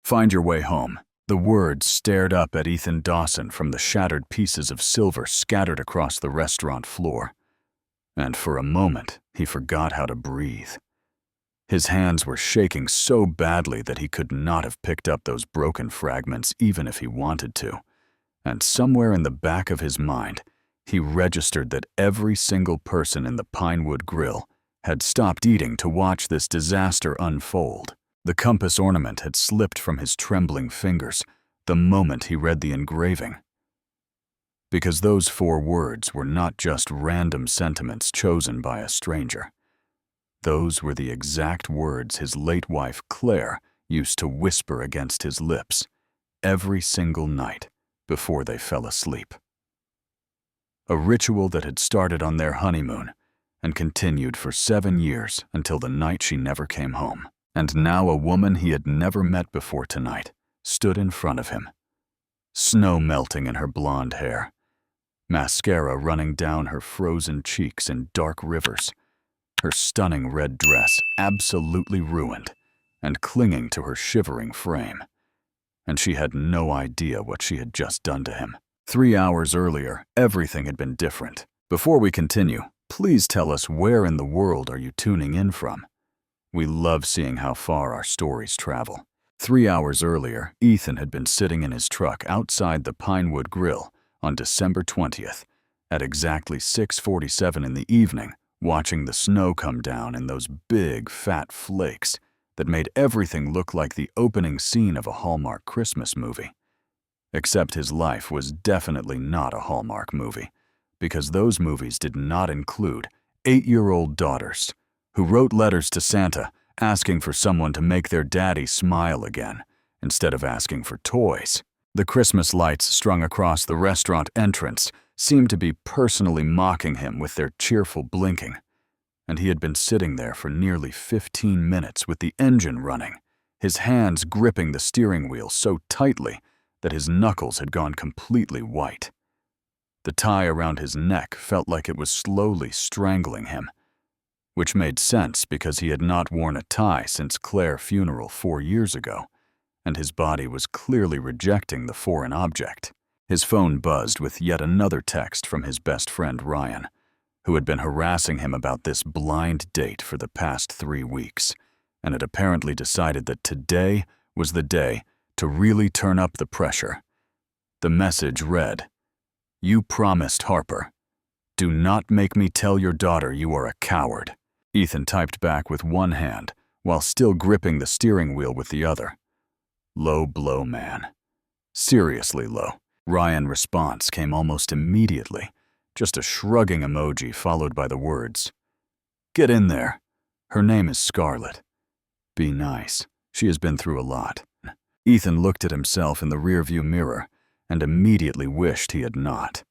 Find your way home. The words stared up at Ethan Dawson from the shattered pieces of silver scattered across the restaurant floor. And for a moment, he forgot how to breathe. His hands were shaking so badly that he could not have picked up those broken fragments even if he wanted to. And somewhere in the back of his mind, he registered that every single person in the Pinewood Grill had stopped eating to watch this disaster unfold. The compass ornament had slipped from his trembling fingers the moment he read the engraving. Because those 4 words were not just random sentiments chosen by a stranger. Those were the exact words his late wife Claire used to whisper against his lips every single night before they fell asleep. A ritual that had started on their honeymoon and continued for 7 years until the night she never came home. And now a woman he had never met before tonight stood in front of him, snow melting in her blonde hair, mascara running down her frozen cheeks in dark rivers, her stunning red dress absolutely ruined and clinging to her shivering frame. And she had no idea what she had just done to him. 3 hours earlier, everything had been different. Before we continue, please tell us where in the world are you tuning in from? We love seeing how far our stories travel. 3 hours earlier, Ethan had been sitting in his truck outside the Pinewood Grill on December 20th at exactly 6:47 in the evening, watching the snow come down in those big, fat flakes that made everything look like the opening scene of a Hallmark Christmas movie. Except his life was definitely not a Hallmark movie, because those movies did not include 8-year-old daughters who wrote letters to Santa asking for someone to make their daddy smile again, instead of asking for toys. The Christmas lights strung across the restaurant entrance seemed to be personally mocking him with their cheerful blinking, and he had been sitting there for nearly 15 minutes with the engine running, his hands gripping the steering wheel so tightly that his knuckles had gone completely white. The tie around his neck felt like it was slowly strangling him, which made sense because he had not worn a tie since Claire's funeral 4 years ago, and his body was clearly rejecting the foreign object. His phone buzzed with yet another text from his best friend Ryan, who had been harassing him about this blind date for the past 3 weeks, and had apparently decided that today was the day to really turn up the pressure. The message read, "You promised Harper. Do not make me tell your daughter you are a coward." Ethan typed back with one hand while still gripping the steering wheel with the other. Low blow, man. Seriously low. Ryan's response came almost immediately, just a shrugging emoji followed by the words, "Get in there. Her name is Scarlett. Be nice. She has been through a lot." Ethan looked at himself in the rearview mirror and immediately wished he had not.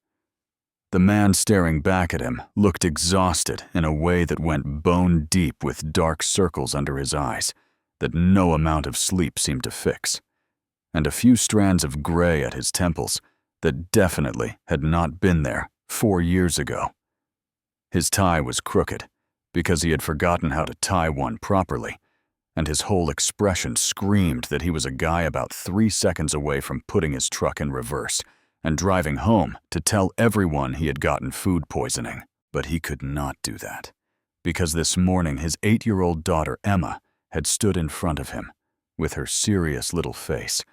The man staring back at him looked exhausted in a way that went bone deep with dark circles under his eyes that no amount of sleep seemed to fix, and a few strands of gray at his temples that definitely had not been there 4 years ago. His tie was crooked because he had forgotten how to tie one properly, and his whole expression screamed that he was a guy about 3 seconds away from putting his truck in reverse and driving home to tell everyone he had gotten food poisoning. But he could not do that, because this morning his 8-year-old daughter Emma had stood in front of him with her serious little face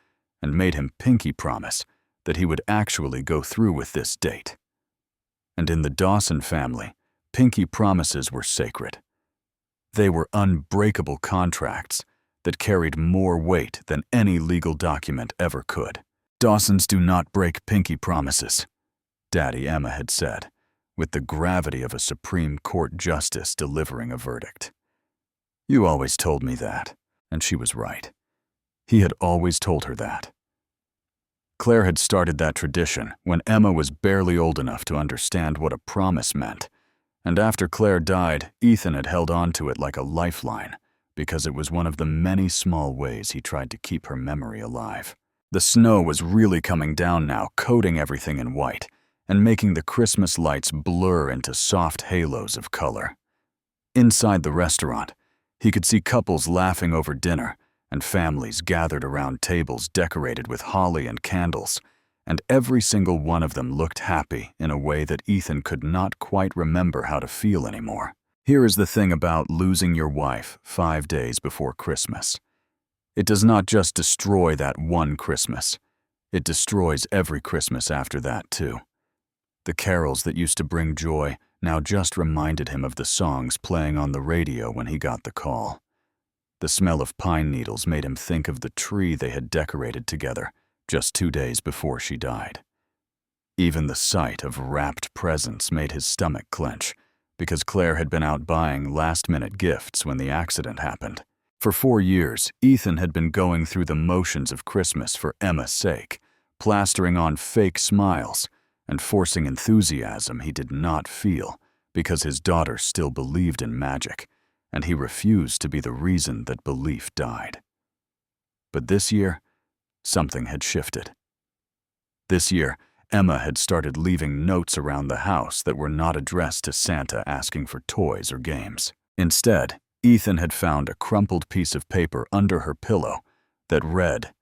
and made him pinky promise that he would actually go through with this date. And in the Dawson family, pinky promises were sacred. They were unbreakable contracts that carried more weight than any legal document ever could. "Dawsons do not break pinky promises," Daddy Emma had said, with the gravity of a Supreme Court justice delivering a verdict. "You always told me that," and she was right. He had always told her that. Claire had started that tradition when Emma was barely old enough to understand what a promise meant, and after Claire died, Ethan had held on to it like a lifeline because it was one of the many small ways he tried to keep her memory alive. The snow was really coming down now, coating everything in white and making the Christmas lights blur into soft halos of color. Inside the restaurant, he could see couples laughing over dinner and families gathered around tables decorated with holly and candles, and every single one of them looked happy in a way that Ethan could not quite remember how to feel anymore. Here is the thing about losing your wife 5 days before Christmas. It does not just destroy that one Christmas. It destroys every Christmas after that, too. The carols that used to bring joy now just reminded him of the songs playing on the radio when he got the call. The smell of pine needles made him think of the tree they had decorated together just 2 days before she died. Even the sight of wrapped presents made his stomach clench, because Claire had been out buying last-minute gifts when the accident happened. For 4 years, Ethan had been going through the motions of Christmas for Emma's sake, plastering on fake smiles and forcing enthusiasm he did not feel because his daughter still believed in magic, and he refused to be the reason that belief died. But this year, something had shifted. This year, Emma had started leaving notes around the house that were not addressed to Santa asking for toys or games. Instead, Ethan had found a crumpled piece of paper under her pillow that read,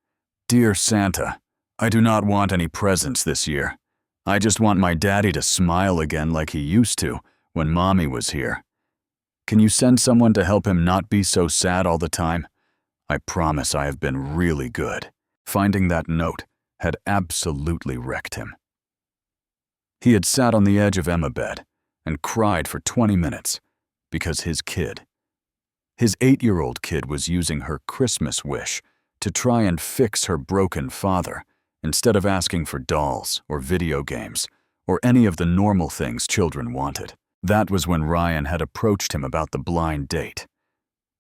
"Dear Santa, I do not want any presents this year. I just want my daddy to smile again like he used to when Mommy was here. Can you send someone to help him not be so sad all the time? I promise I have been really good." Finding that note had absolutely wrecked him. He had sat on the edge of Emma's bed and cried for 20 minutes because his 8-year-old kid was using her Christmas wish to try and fix her broken father instead of asking for dolls or video games or any of the normal things children wanted. That was when Ryan had approached him about the blind date.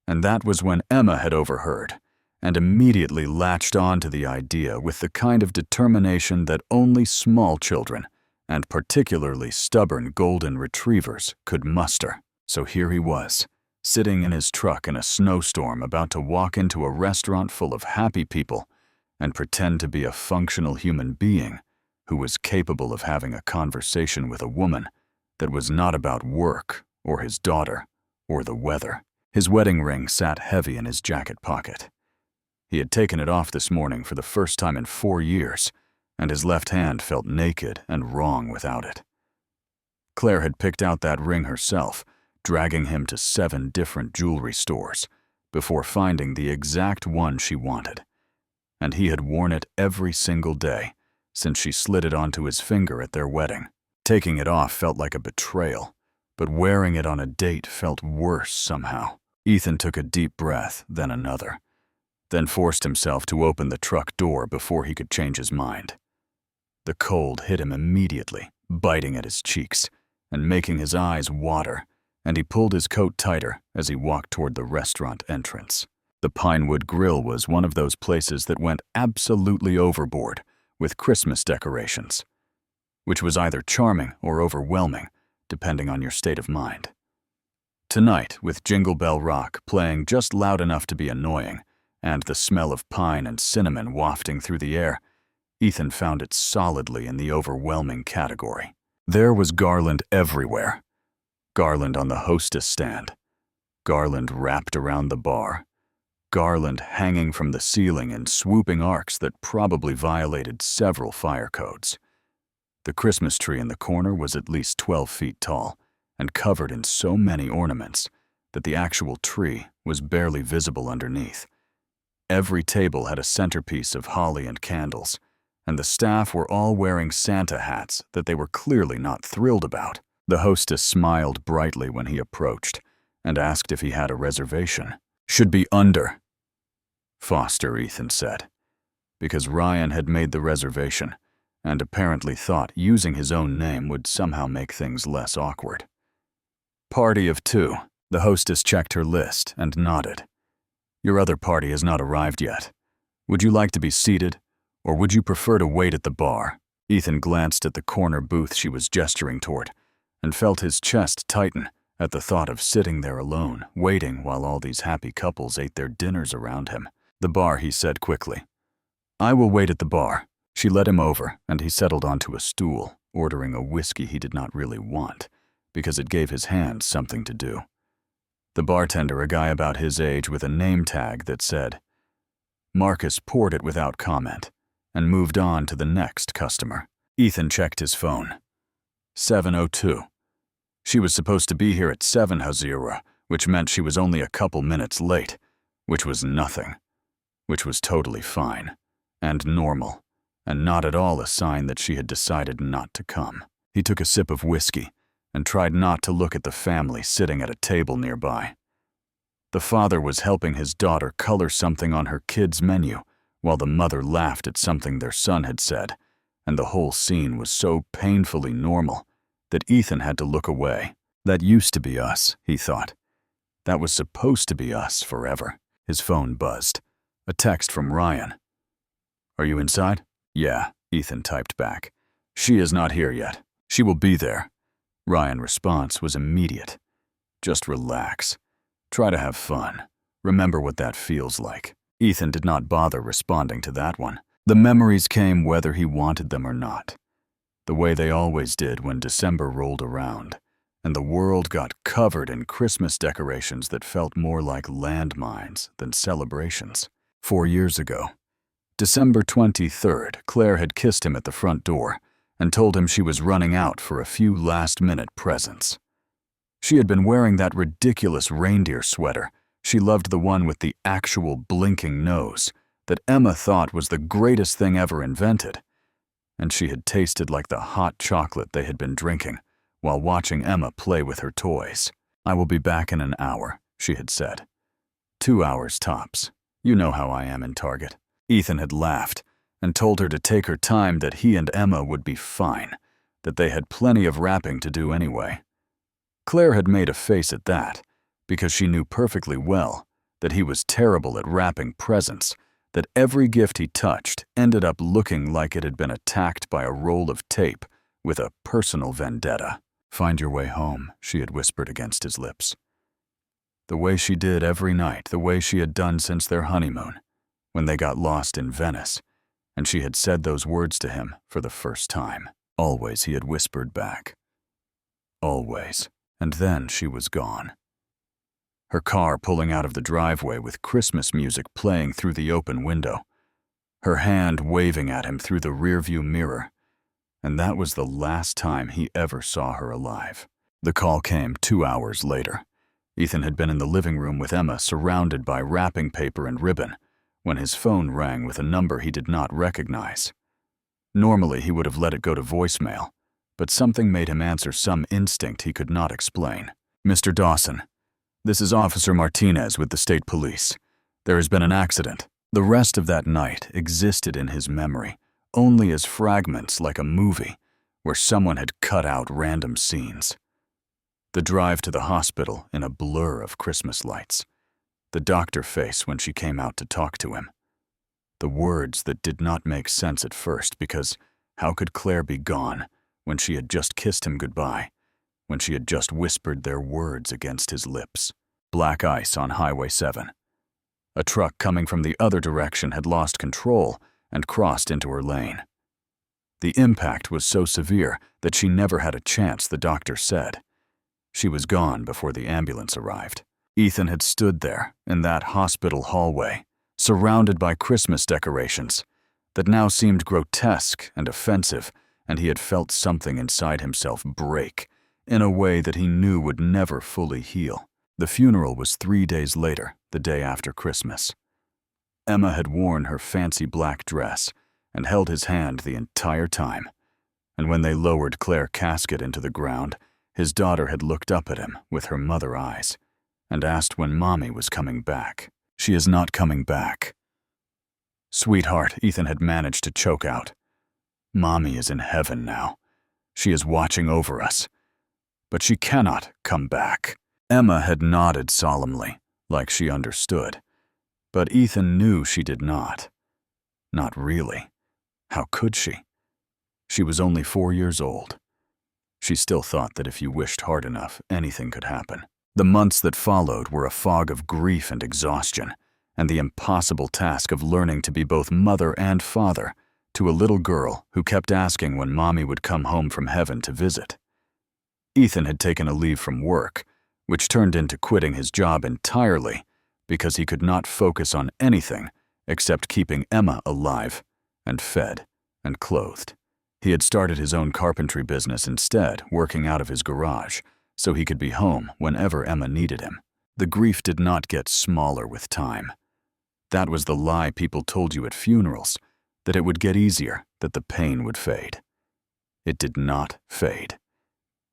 And that was when Emma had overheard and immediately latched on to the idea with the kind of determination that only small children, and particularly stubborn golden retrievers, could muster. So here he was, sitting in his truck in a snowstorm about to walk into a restaurant full of happy people and pretend to be a functional human being who was capable of having a conversation with a woman that was not about work or his daughter or the weather. His wedding ring sat heavy in his jacket pocket. He had taken it off this morning for the first time in 4 years, and his left hand felt naked and wrong without it. Claire had picked out that ring herself, dragging him to 7 different jewelry stores before finding the exact one she wanted. And he had worn it every single day since she slid it onto his finger at their wedding. Taking it off felt like a betrayal, but wearing it on a date felt worse somehow. Ethan took a deep breath, then another, then forced himself to open the truck door before he could change his mind. The cold hit him immediately, biting at his cheeks and making his eyes water, and he pulled his coat tighter as he walked toward the restaurant entrance. The Pinewood Grill was one of those places that went absolutely overboard with Christmas decorations, which was either charming or overwhelming, depending on your state of mind. Tonight, with Jingle Bell Rock playing just loud enough to be annoying, and the smell of pine and cinnamon wafting through the air, Ethan found it solidly in the overwhelming category. There was garland everywhere. Garland on the hostess stand, garland wrapped around the bar, garland hanging from the ceiling in swooping arcs that probably violated several fire codes. The Christmas tree in the corner was at least 12 feet tall and covered in so many ornaments that the actual tree was barely visible underneath. Every table had a centerpiece of holly and candles, and the staff were all wearing Santa hats that they were clearly not thrilled about. The hostess smiled brightly when he approached and asked if he had a reservation. "Should be under," Foster, Ethan said, because Ryan had made the reservation and apparently thought using his own name would somehow make things less awkward. "Party of 2. The hostess checked her list and nodded. "Your other party has not arrived yet. Would you like to be seated, or would you prefer to wait at the bar?" Ethan glanced at the corner booth she was gesturing toward and felt his chest tighten at the thought of sitting there alone, waiting while all these happy couples ate their dinners around him. "The bar," he said quickly. "I will wait at the bar." She led him over, and he settled onto a stool, ordering a whiskey he did not really want, because it gave his hands something to do. The bartender, a guy about his age with a name tag that said, Marcus poured it without comment and moved on to the next customer. Ethan checked his phone. 7:02. She was supposed to be here at 7, Hazira, which meant she was only a couple minutes late, which was nothing, which was totally fine and normal, and not at all a sign that she had decided not to come. He took a sip of whiskey and tried not to look at the family sitting at a table nearby. The father was helping his daughter color something on her kid's menu, while the mother laughed at something their son had said, and the whole scene was so painfully normal that Ethan had to look away. That used to be us, he thought. That was supposed to be us forever. His phone buzzed. A text from Ryan. "Are you inside?" "Yeah," Ethan typed back. "She is not here yet. She will be there." Ryan's response was immediate. "Just relax. Try to have fun. Remember what that feels like." Ethan did not bother responding to that one. The memories came whether he wanted them or not, the way they always did when December rolled around, and the world got covered in Christmas decorations that felt more like landmines than celebrations. 4 years ago, December 23rd, Claire had kissed him at the front door and told him she was running out for a few last-minute presents. She had been wearing that ridiculous reindeer sweater. She loved the one with the actual blinking nose that Emma thought was the greatest thing ever invented, and she had tasted like the hot chocolate they had been drinking while watching Emma play with her toys. "I will be back in an hour," she had said. 2 hours tops. You know how I am in Target. Ethan had laughed and told her to take her time, that he and Emma would be fine, that they had plenty of wrapping to do anyway. Claire had made a face at that because she knew perfectly well that he was terrible at wrapping presents, that every gift he touched ended up looking like it had been attacked by a roll of tape with a personal vendetta. "Find your way home," she had whispered against his lips. The way she did every night, the way she had done since their honeymoon, when they got lost in Venice, and she had said those words to him for the first time. Always, he had whispered back. Always. And then she was gone. Her car pulling out of the driveway with Christmas music playing through the open window, her hand waving at him through the rearview mirror, and that was the last time he ever saw her alive. The call came 2 hours later. Ethan had been in the living room with Emma, surrounded by wrapping paper and ribbon, when his phone rang with a number he did not recognize. Normally, he would have let it go to voicemail, but something made him answer, some instinct he could not explain. "Mr. Dawson, this is Officer Martinez with the state police. There has been an accident." The rest of that night existed in his memory only as fragments, like a movie where someone had cut out random scenes. The drive to the hospital in a blur of Christmas lights. The doctor face when she came out to talk to him. The words that did not make sense at first, because how could Claire be gone when she had just kissed him goodbye, when she had just whispered their words against his lips? Black ice on Highway 7. A truck coming from the other direction had lost control and crossed into her lane. The impact was so severe that she never had a chance, the doctor said. She was gone before the ambulance arrived. Ethan had stood there in that hospital hallway, surrounded by Christmas decorations that now seemed grotesque and offensive, and he had felt something inside himself break in a way that he knew would never fully heal. The funeral was 3 days later, the day after Christmas. Emma had worn her fancy black dress and held his hand the entire time, and when they lowered Claire's casket into the ground, his daughter had looked up at him with her mother eyes and asked when Mommy was coming back. "She is not coming back." "Sweetheart," Ethan had managed to choke out. "Mommy is in heaven now. She is watching over us. But she cannot come back." Emma had nodded solemnly, like she understood. But Ethan knew she did not. Not really. How could she? She was only 4 years old. She still thought that if you wished hard enough, anything could happen. The months that followed were a fog of grief and exhaustion, and the impossible task of learning to be both mother and father to a little girl who kept asking when Mommy would come home from heaven to visit. Ethan had taken a leave from work, which turned into quitting his job entirely because he could not focus on anything except keeping Emma alive and fed and clothed. He had started his own carpentry business instead, working out of his garage, so he could be home whenever Emma needed him. The grief did not get smaller with time. That was the lie people told you at funerals, that it would get easier, that the pain would fade. It did not fade.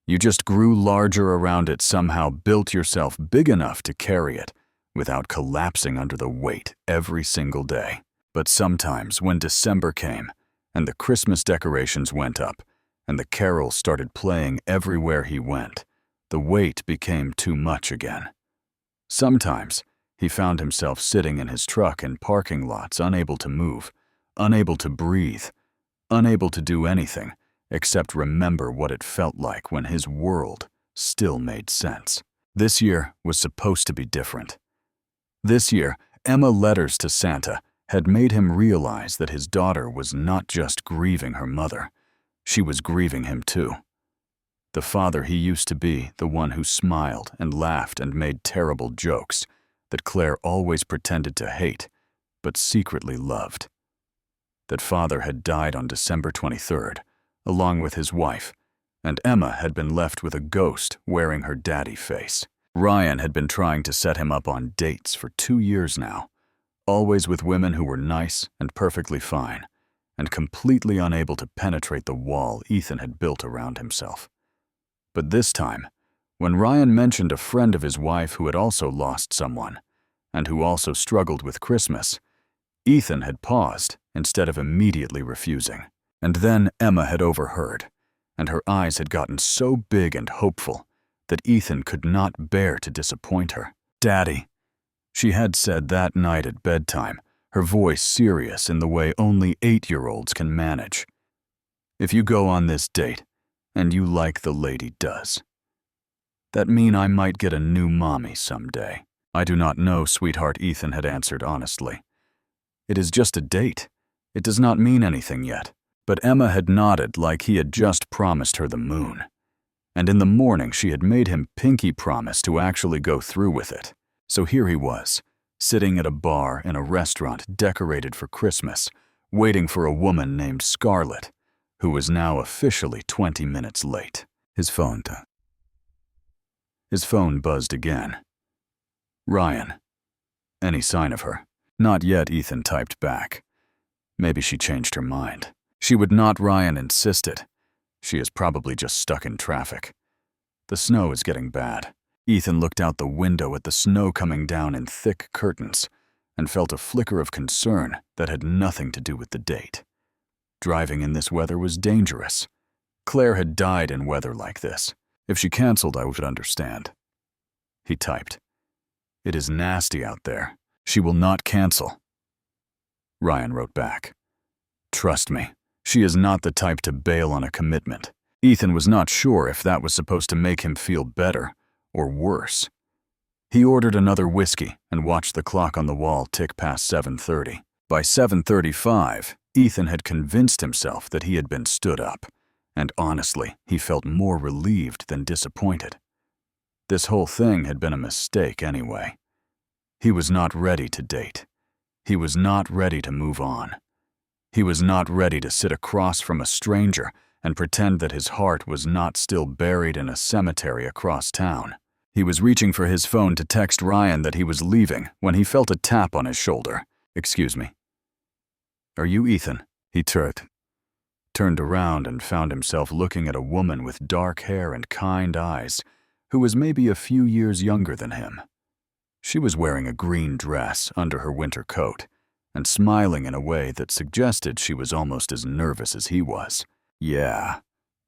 You just grew larger around it, somehow built yourself big enough to carry it without collapsing under the weight every single day. But sometimes when December came and the Christmas decorations went up and the carols started playing everywhere he went, the weight became too much again. Sometimes he found himself sitting in his truck in parking lots, unable to move, unable to breathe, unable to do anything except remember what it felt like when his world still made sense. This year was supposed to be different. This year, Emma letters to Santa had made him realize that his daughter was not just grieving her mother, she was grieving him too. The father he used to be, the one who smiled and laughed and made terrible jokes that Claire always pretended to hate, but secretly loved. That father had died on December 23rd, along with his wife, and Emma had been left with a ghost wearing her daddy face. Ryan had been trying to set him up on dates for 2 years now, always with women who were nice and perfectly fine, and completely unable to penetrate the wall Ethan had built around himself. But this time, when Ryan mentioned a friend of his wife who had also lost someone, and who also struggled with Christmas, Ethan had paused instead of immediately refusing. And then Emma had overheard, and her eyes had gotten so big and hopeful that Ethan could not bear to disappoint her. "Daddy," she had said that night at bedtime, her voice serious in the way only 8-year-olds can manage. "If you go on this date, and you like the lady does, that mean I might get a new mommy someday?" "I do not know, sweetheart," Ethan had answered honestly. "It is just a date. It does not mean anything yet." But Emma had nodded like he had just promised her the moon. And in the morning she had made him pinky promise to actually go through with it. So here he was, sitting at a bar in a restaurant decorated for Christmas, waiting for a woman named Scarlett, who was now officially 20 minutes late. His phone buzzed again. "Ryan. Any sign of her?" "Not yet," Ethan typed back. Maybe she changed her mind. She would not, Ryan insisted. She is probably just stuck in traffic. The snow is getting bad. Ethan looked out the window at the snow coming down in thick curtains and felt a flicker of concern that had nothing to do with the date. Driving in this weather was dangerous. Claire had died in weather like this. If she canceled, I would understand. He typed, "It is nasty out there. She will not cancel." Ryan wrote back, "Trust me. She is not the type to bail on a commitment." Ethan was not sure if that was supposed to make him feel better or worse. He ordered another whiskey and watched the clock on the wall tick past 7:30. By 7:35, Ethan had convinced himself that he had been stood up, and honestly, he felt more relieved than disappointed. This whole thing had been a mistake anyway. He was not ready to date. He was not ready to move on. He was not ready to sit across from a stranger and pretend that his heart was not still buried in a cemetery across town. He was reaching for his phone to text Ryan that he was leaving when he felt a tap on his shoulder. "Excuse me." "Are you Ethan?" He turned around and found himself looking at a woman with dark hair and kind eyes who was maybe a few years younger than him. She was wearing a green dress under her winter coat and smiling in a way that suggested she was almost as nervous as he was. "Yeah,"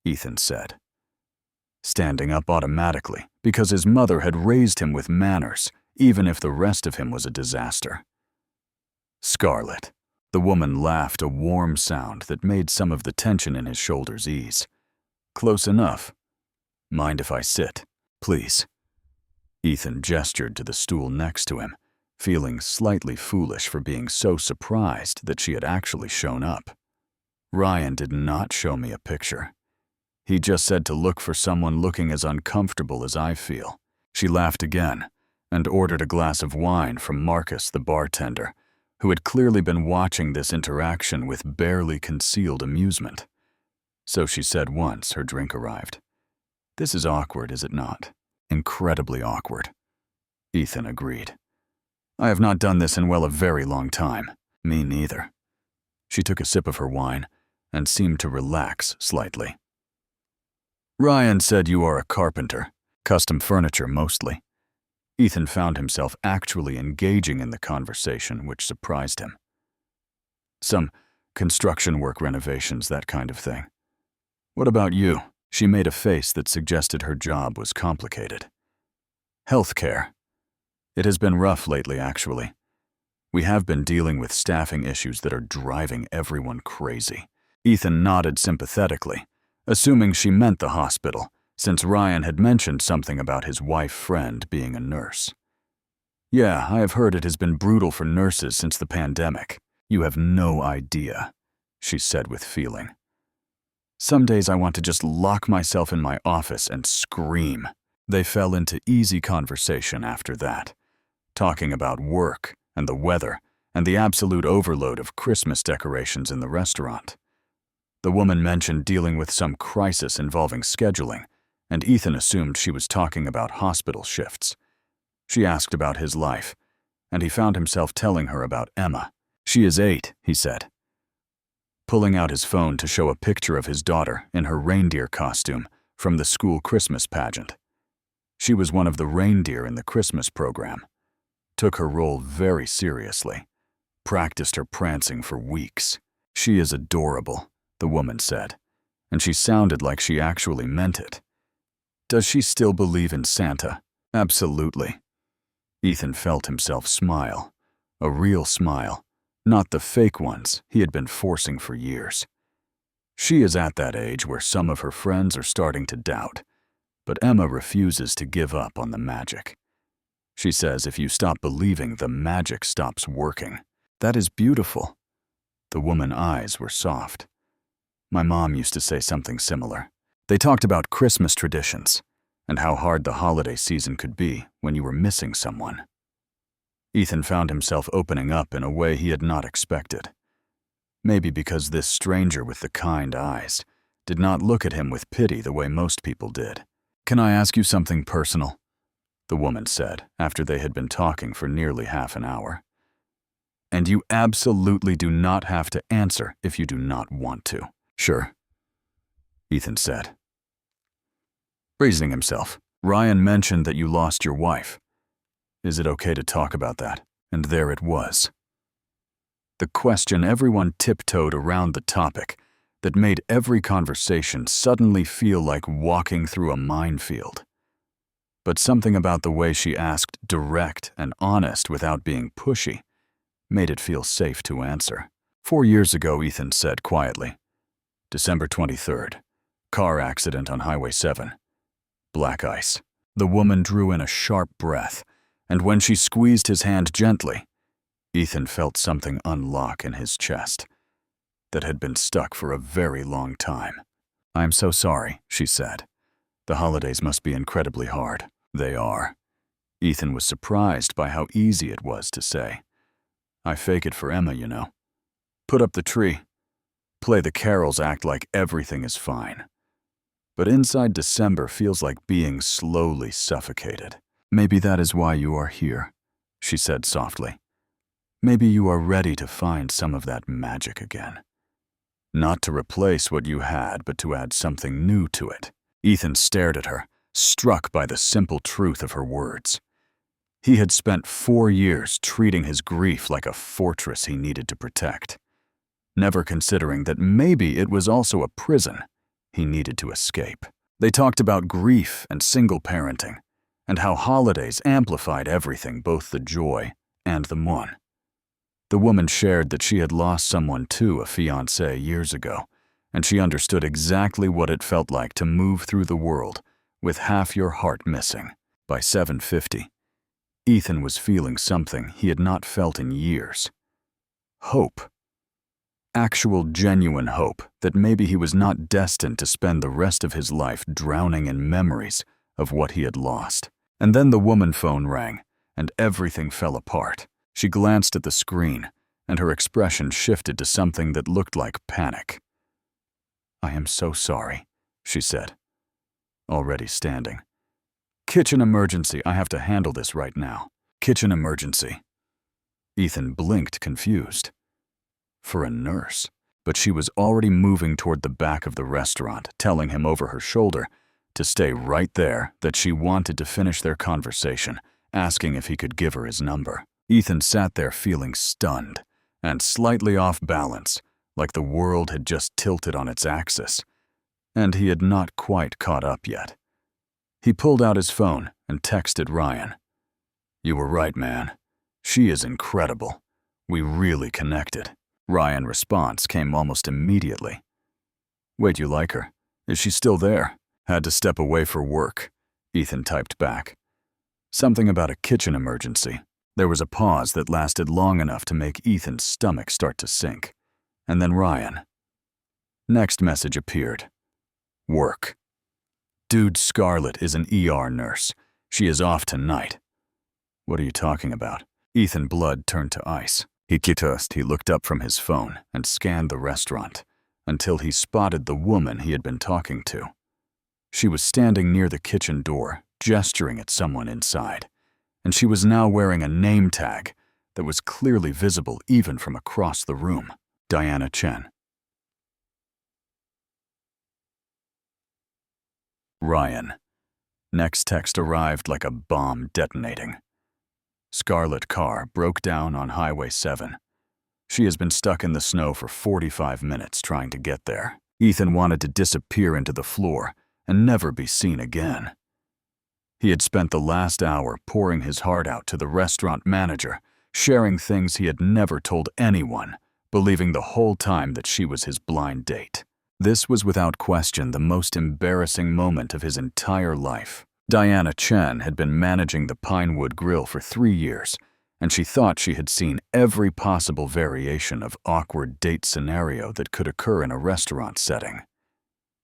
Ethan said, standing up automatically because his mother had raised him with manners, even if the rest of him was a disaster. "Scarlett." The woman laughed, a warm sound that made some of the tension in his shoulders ease. "Close enough. Mind if I sit? Please." Ethan gestured to the stool next to him, feeling slightly foolish for being so surprised that she had actually shown up. "Ryan did not show me a picture. He just said to look for someone looking as uncomfortable as I feel." She laughed again and ordered a glass of wine from Marcus, the bartender, who had clearly been watching this interaction with barely concealed amusement. So she said once her drink arrived. "This is awkward, is it not?" "Incredibly awkward," Ethan agreed. "I have not done this in a very long time." "Me neither." She took a sip of her wine and seemed to relax slightly. "Ryan said you are a carpenter, custom furniture mostly." Ethan found himself actually engaging in the conversation, which surprised him. "Some construction work, renovations, that kind of thing." "What about you?" She made a face that suggested her job was complicated. "Healthcare. It has been rough lately, actually. We have been dealing with staffing issues that are driving everyone crazy." Ethan nodded sympathetically, assuming she meant the hospital, since Ryan had mentioned something about his wife-friend being a nurse. "Yeah, I have heard it has been brutal for nurses since the pandemic." "You have no idea," she said with feeling. "Some days I want to just lock myself in my office and scream." They fell into easy conversation after that, talking about work and the weather and the absolute overload of Christmas decorations in the restaurant. The woman mentioned dealing with some crisis involving scheduling, and Ethan assumed she was talking about hospital shifts. She asked about his life, and he found himself telling her about Emma. "She is 8, he said, pulling out his phone to show a picture of his daughter in her reindeer costume from the school Christmas pageant. She was one of the reindeer in the Christmas program, took her role very seriously, practiced her prancing for weeks. "She is adorable," the woman said, and she sounded like she actually meant it. "Does she still believe in Santa?" "Absolutely." Ethan felt himself smile, a real smile, not the fake ones he had been forcing for years. She is at that age where some of her friends are starting to doubt, but Emma refuses to give up on the magic. She says if you stop believing, the magic stops working. "That is beautiful." The woman's eyes were soft. "My mom used to say something similar." They talked about Christmas traditions and how hard the holiday season could be when you were missing someone. Ethan found himself opening up in a way he had not expected. Maybe because this stranger with the kind eyes did not look at him with pity the way most people did. "Can I ask you something personal?" the woman said after they had been talking for nearly half an hour. "And you absolutely do not have to answer if you do not want to." "Sure," Ethan said. Bracing himself, "Ryan mentioned that you lost your wife. Is it okay to talk about that?" And there it was. The question everyone tiptoed around the topic that made every conversation suddenly feel like walking through a minefield. But something about the way she asked direct and honest without being pushy made it feel safe to answer. 4 years ago, Ethan said quietly. December 23rd. Car accident on Highway 7. Black ice. The woman drew in a sharp breath, and when she squeezed his hand gently, Ethan felt something unlock in his chest that had been stuck for a very long time. "I'm so sorry," she said. "The holidays must be incredibly hard." "They are." Ethan was surprised by how easy it was to say. "I fake it for Emma, you know. Put up the tree, play the carols, act like everything is fine. But inside December feels like being slowly suffocated." "Maybe that is why you are here," she said softly. "Maybe you are ready to find some of that magic again. Not to replace what you had, but to add something new to it." Ethan stared at her, struck by the simple truth of her words. He had spent 4 years treating his grief like a fortress he needed to protect, never considering that maybe it was also a prison he needed to escape. They talked about grief and single parenting, and how holidays amplified everything, both the joy and the mourn. The woman shared that she had lost someone too, a fiancé, years ago, and she understood exactly what it felt like to move through the world with half your heart missing. By 7:50, Ethan was feeling something he had not felt in years. Hope. Actual, genuine hope that maybe he was not destined to spend the rest of his life drowning in memories of what he had lost. And then the woman phone rang, and everything fell apart. She glanced at the screen and her expression shifted to something that looked like panic. "I am so sorry," she said, already standing. "Kitchen emergency. I have to handle this right now." "Kitchen emergency." Ethan blinked, confused. For a nurse. But she was already moving toward the back of the restaurant, telling him over her shoulder to stay right there, that she wanted to finish their conversation, asking if he could give her his number. Ethan sat there feeling stunned and slightly off balance, like the world had just tilted on its axis, and he had not quite caught up yet. He pulled out his phone and texted Ryan. "You were right, man. She is incredible. We really connected." Ryan's response came almost immediately. "Wait, you like her? Is she still there?" "Had to step away for work," Ethan typed back. Something about a kitchen emergency. There was a pause that lasted long enough to make Ethan's stomach start to sink. And then Ryan. Next message appeared. "Work. Dude, Scarlett is an ER nurse. She is off tonight." "What are you talking about?" Ethan blood turned to ice. He looked up from his phone and scanned the restaurant until he spotted the woman he had been talking to. She was standing near the kitchen door, gesturing at someone inside, and she was now wearing a name tag that was clearly visible even from across the room. Diana Chen. Ryan. Next text arrived like a bomb detonating. Scarlett car broke down on Highway 7. She has been stuck in the snow for 45 minutes trying to get there. Ethan wanted to disappear into the floor and never be seen again. He had spent the last hour pouring his heart out to the restaurant manager, sharing things he had never told anyone, believing the whole time that she was his blind date. This was without question the most embarrassing moment of his entire life. Diana Chen had been managing the Pinewood Grill for 3 years, and she thought she had seen every possible variation of awkward date scenario that could occur in a restaurant setting.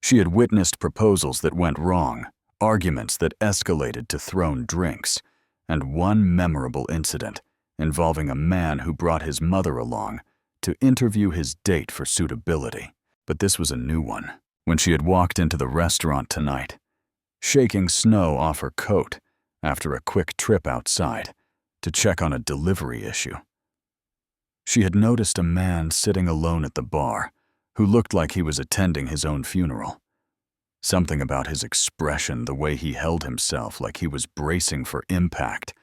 She had witnessed proposals that went wrong, arguments that escalated to thrown drinks, and one memorable incident involving a man who brought his mother along to interview his date for suitability. But this was a new one. When she had walked into the restaurant tonight, shaking snow off her coat after a quick trip outside to check on a delivery issue, she had noticed a man sitting alone at the bar who looked like he was attending his own funeral. Something about his expression, the way he held himself like he was bracing for impact,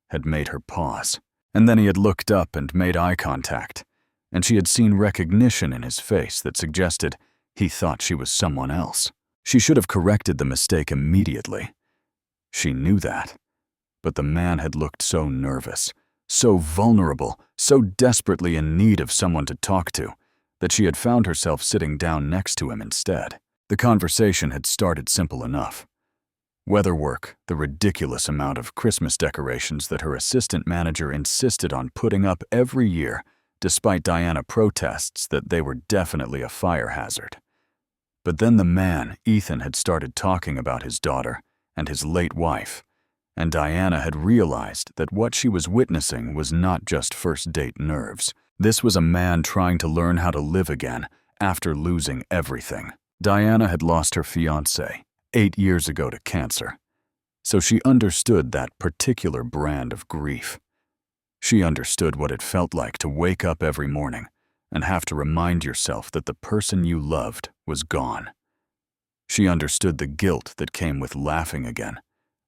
had made her pause. And then he had looked up and made eye contact, and she had seen recognition in his face that suggested he thought she was someone else. She should have corrected the mistake immediately. She knew that. But the man had looked so nervous, so vulnerable, so desperately in need of someone to talk to, that she had found herself sitting down next to him instead. The conversation had started simple enough. Weather work, the ridiculous amount of Christmas decorations that her assistant manager insisted on putting up every year, despite Diana protests that they were definitely a fire hazard. But then the man, Ethan, had started talking about his daughter and his late wife, and Diana had realized that what she was witnessing was not just first date nerves. This was a man trying to learn how to live again after losing everything. Diana had lost her fiancé 8 years ago to cancer, so she understood that particular brand of grief. She understood what it felt like to wake up every morning and have to remind yourself that the person you loved was gone. She understood the guilt that came with laughing again,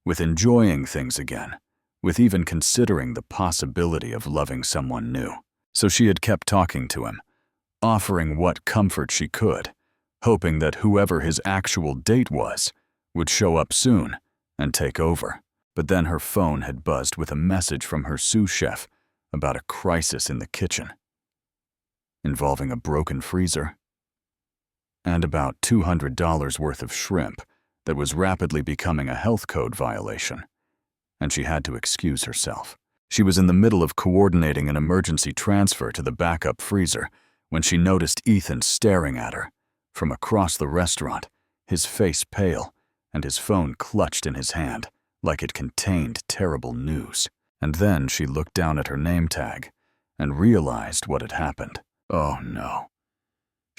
with enjoying things again, with even considering the possibility of loving someone new. So she had kept talking to him, offering what comfort she could, hoping that whoever his actual date was would show up soon and take over. But then her phone had buzzed with a message from her sous chef about a crisis in the kitchen, involving a broken freezer and about $200 worth of shrimp that was rapidly becoming a health code violation, and she had to excuse herself. She was in the middle of coordinating an emergency transfer to the backup freezer when she noticed Ethan staring at her from across the restaurant, his face pale and his phone clutched in his hand like it contained terrible news. And then she looked down at her name tag and realized what had happened. Oh no,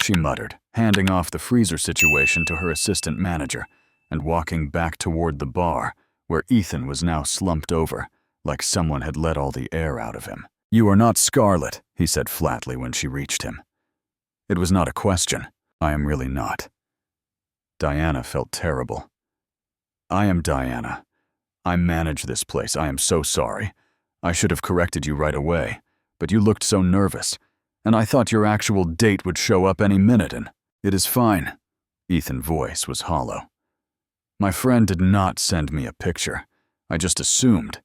she muttered, handing off the freezer situation to her assistant manager and walking back toward the bar, where Ethan was now slumped over, like someone had let all the air out of him. "You are not Scarlet," he said flatly when she reached him. It was not a question. "I am really not." Diana felt terrible. "I am Diana. I manage this place. I am so sorry. I should have corrected you right away, but you looked so nervous, and I thought your actual date would show up any minute and—" "It is fine." Ethan's voice was hollow. "My friend did not send me a picture. I just assumed.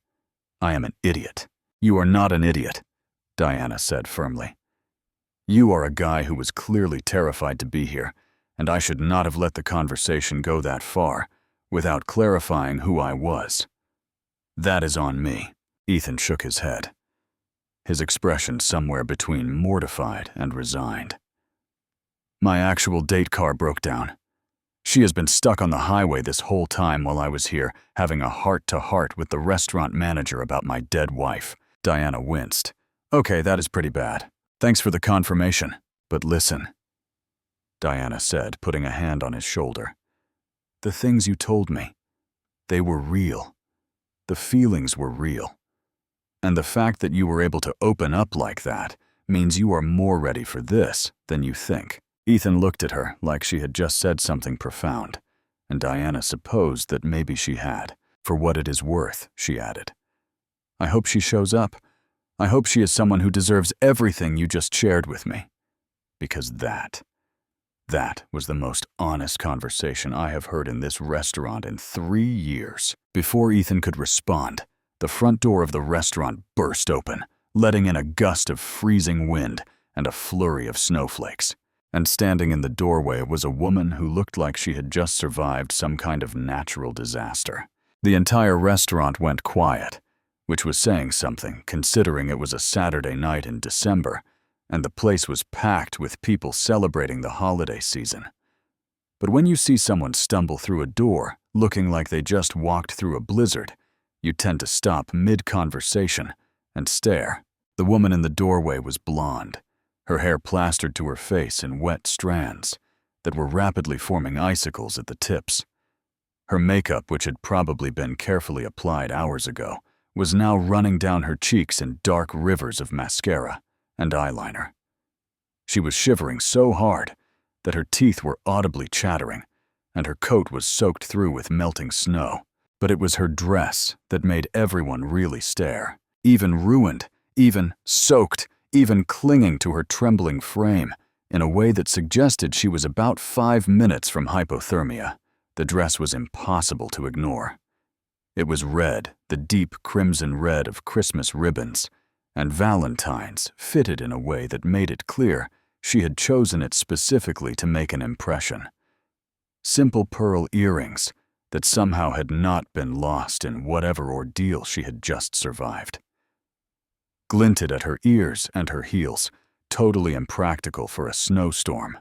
I am an idiot." "You are not an idiot," Diana said firmly. "You are a guy who was clearly terrified to be here, and I should not have let the conversation go that far without clarifying who I was. That is on me." Ethan shook his head, his expression somewhere between mortified and resigned. "My actual date car broke down. She has been stuck on the highway this whole time while I was here, having a heart-to-heart with the restaurant manager about my dead wife." Diana winced. "Okay, that is pretty bad. Thanks for the confirmation. But listen," Diana said, putting a hand on his shoulder. "The things you told me, they were real. The feelings were real. And the fact that you were able to open up like that means you are more ready for this than you think." Ethan looked at her like she had just said something profound, and Diana supposed that maybe she had. "For what it is worth," she added. "I hope she shows up. I hope she is someone who deserves everything you just shared with me. Because that was the most honest conversation I have heard in this restaurant in 3 years." Before Ethan could respond, the front door of the restaurant burst open, letting in a gust of freezing wind and a flurry of snowflakes. And standing in the doorway was a woman who looked like she had just survived some kind of natural disaster. The entire restaurant went quiet, which was saying something considering it was a Saturday night in December, and the place was packed with people celebrating the holiday season. But when you see someone stumble through a door looking like they just walked through a blizzard, you tend to stop mid-conversation and stare. The woman in the doorway was blonde, her hair plastered to her face in wet strands that were rapidly forming icicles at the tips. Her makeup, which had probably been carefully applied hours ago, was now running down her cheeks in dark rivers of mascara and eyeliner. She was shivering so hard that her teeth were audibly chattering, and her coat was soaked through with melting snow. But it was her dress that made everyone really stare, even ruined, even soaked, even clinging to her trembling frame in a way that suggested she was about 5 minutes from hypothermia. The dress was impossible to ignore. It was red, the deep crimson red of Christmas ribbons, and Valentine's fitted in a way that made it clear she had chosen it specifically to make an impression. Simple pearl earrings that somehow had not been lost in whatever ordeal she had just survived. Glinted at her ears and her heels, totally impractical for a snowstorm.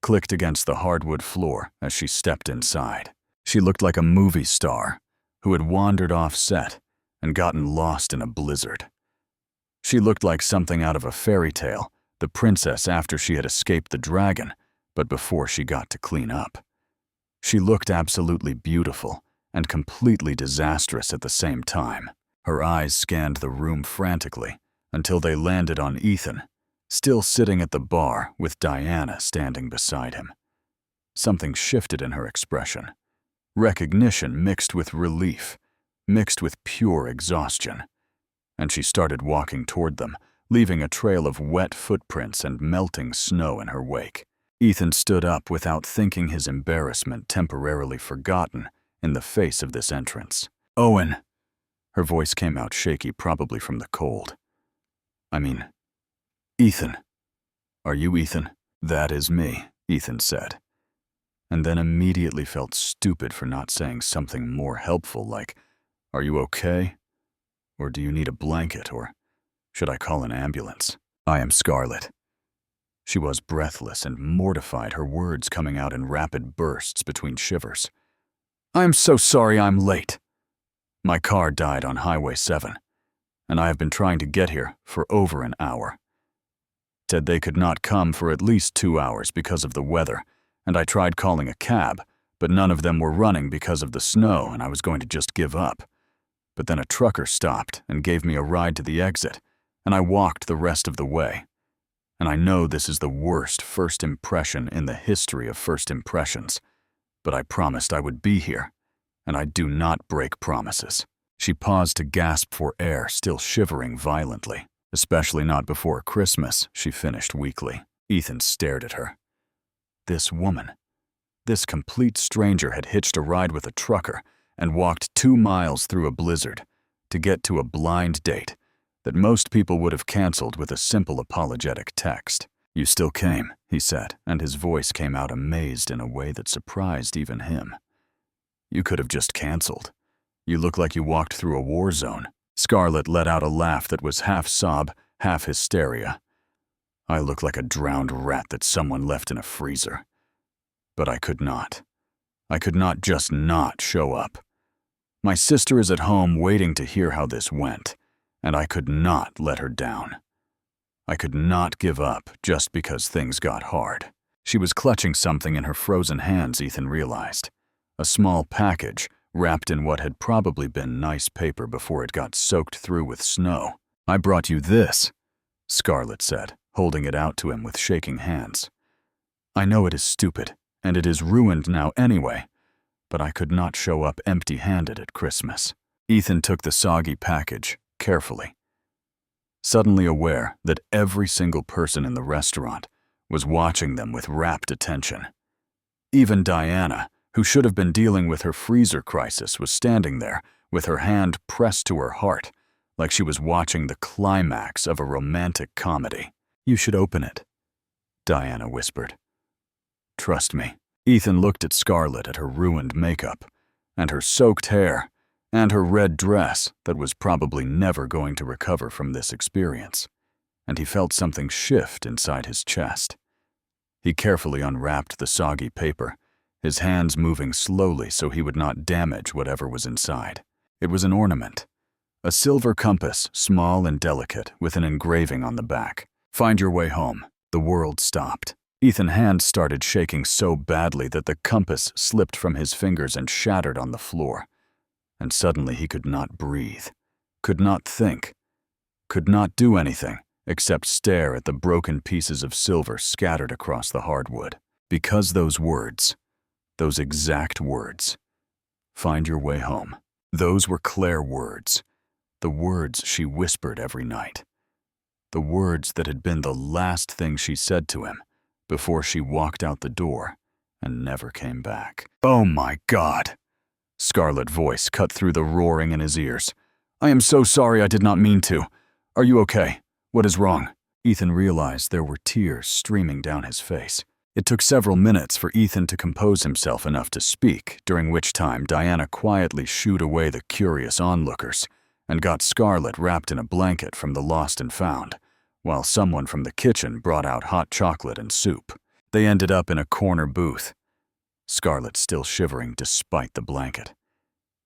Clicked against the hardwood floor as she stepped inside. She looked like a movie star who had wandered off set and gotten lost in a blizzard. She looked like something out of a fairy tale, the princess after she had escaped the dragon, but before she got to clean up. She looked absolutely beautiful and completely disastrous at the same time. Her eyes scanned the room frantically until they landed on Ethan, still sitting at the bar with Diana standing beside him. Something shifted in her expression. Recognition mixed with relief, mixed with pure exhaustion. And she started walking toward them, leaving a trail of wet footprints and melting snow in her wake. Ethan stood up without thinking, his embarrassment temporarily forgotten in the face of this entrance. "Owen!" Her voice came out shaky, probably from the cold. Ethan. Are you Ethan?" "That is me," Ethan said, and then immediately felt stupid for not saying something more helpful like, "Are you okay? Or do you need a blanket? Or should I call an ambulance?" "I am Scarlet." She was breathless and mortified, her words coming out in rapid bursts between shivers. "I am so sorry I'm late. My car died on Highway 7, and I have been trying to get here for over an hour. Said they could not come for at least 2 hours because of the weather, and I tried calling a cab, but none of them were running because of the snow, and I was going to just give up. But then a trucker stopped and gave me a ride to the exit, and I walked the rest of the way. And I know this is the worst first impression in the history of first impressions, but I promised I would be here, and I do not break promises." She paused to gasp for air, still shivering violently. "Especially not before Christmas," she finished weakly. Ethan stared at her. This woman, this complete stranger, had hitched a ride with a trucker and walked 2 miles through a blizzard to get to a blind date that most people would have canceled with a simple apologetic text. "You still came," he said, and his voice came out amazed in a way that surprised even him. "You could have just canceled. You look like you walked through a war zone." Scarlett let out a laugh that was half sob, half hysteria. "I look like a drowned rat that someone left in a freezer. But I could not. I could not just not show up. My sister is at home waiting to hear how this went, and I could not let her down. I could not give up just because things got hard." She was clutching something in her frozen hands, Ethan realized. A small package wrapped in what had probably been nice paper before it got soaked through with snow. "I brought you this," Scarlett said, holding it out to him with shaking hands. "I know it is stupid, and it is ruined now anyway, but I could not show up empty-handed at Christmas." Ethan took the soggy package carefully, suddenly aware that every single person in the restaurant was watching them with rapt attention. Even Diana, who should have been dealing with her freezer crisis, was standing there with her hand pressed to her heart, like she was watching the climax of a romantic comedy. "You should open it," Diana whispered. "Trust me." Ethan looked at Scarlett, at her ruined makeup, and her soaked hair, and her red dress that was probably never going to recover from this experience, and he felt something shift inside his chest. He carefully unwrapped the soggy paper, his hands moving slowly so he would not damage whatever was inside. It was an ornament, a silver compass, small and delicate, with an engraving on the back. "Find your way home." The world stopped. Ethan's hands started shaking so badly that the compass slipped from his fingers and shattered on the floor. And suddenly he could not breathe, could not think, could not do anything except stare at the broken pieces of silver scattered across the hardwood. Because those words, those exact words, "Find your way home," those were Claire words, the words she whispered every night, the words that had been the last thing she said to him before she walked out the door and never came back. "Oh my God!" Scarlett's voice cut through the roaring in his ears. "I am so sorry, I did not mean to. Are you okay? What is wrong?" Ethan realized there were tears streaming down his face. It took several minutes for Ethan to compose himself enough to speak, during which time Diana quietly shooed away the curious onlookers and got Scarlett wrapped in a blanket from the lost and found, while someone from the kitchen brought out hot chocolate and soup. They ended up in a corner booth, Scarlett still shivering despite the blanket,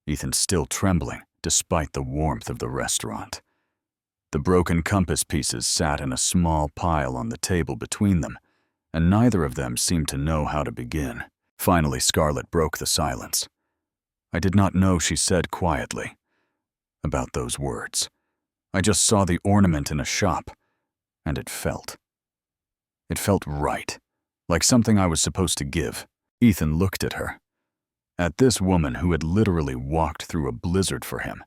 Ethan still trembling despite the warmth of the restaurant. The broken compass pieces sat in a small pile on the table between them, and neither of them seemed to know how to begin. Finally, Scarlett broke the silence. "I did not know," she said quietly, "about those words. I just saw the ornament in a shop, and it felt right, like something I was supposed to give." Ethan looked at her, at this woman who had literally walked through a blizzard for him,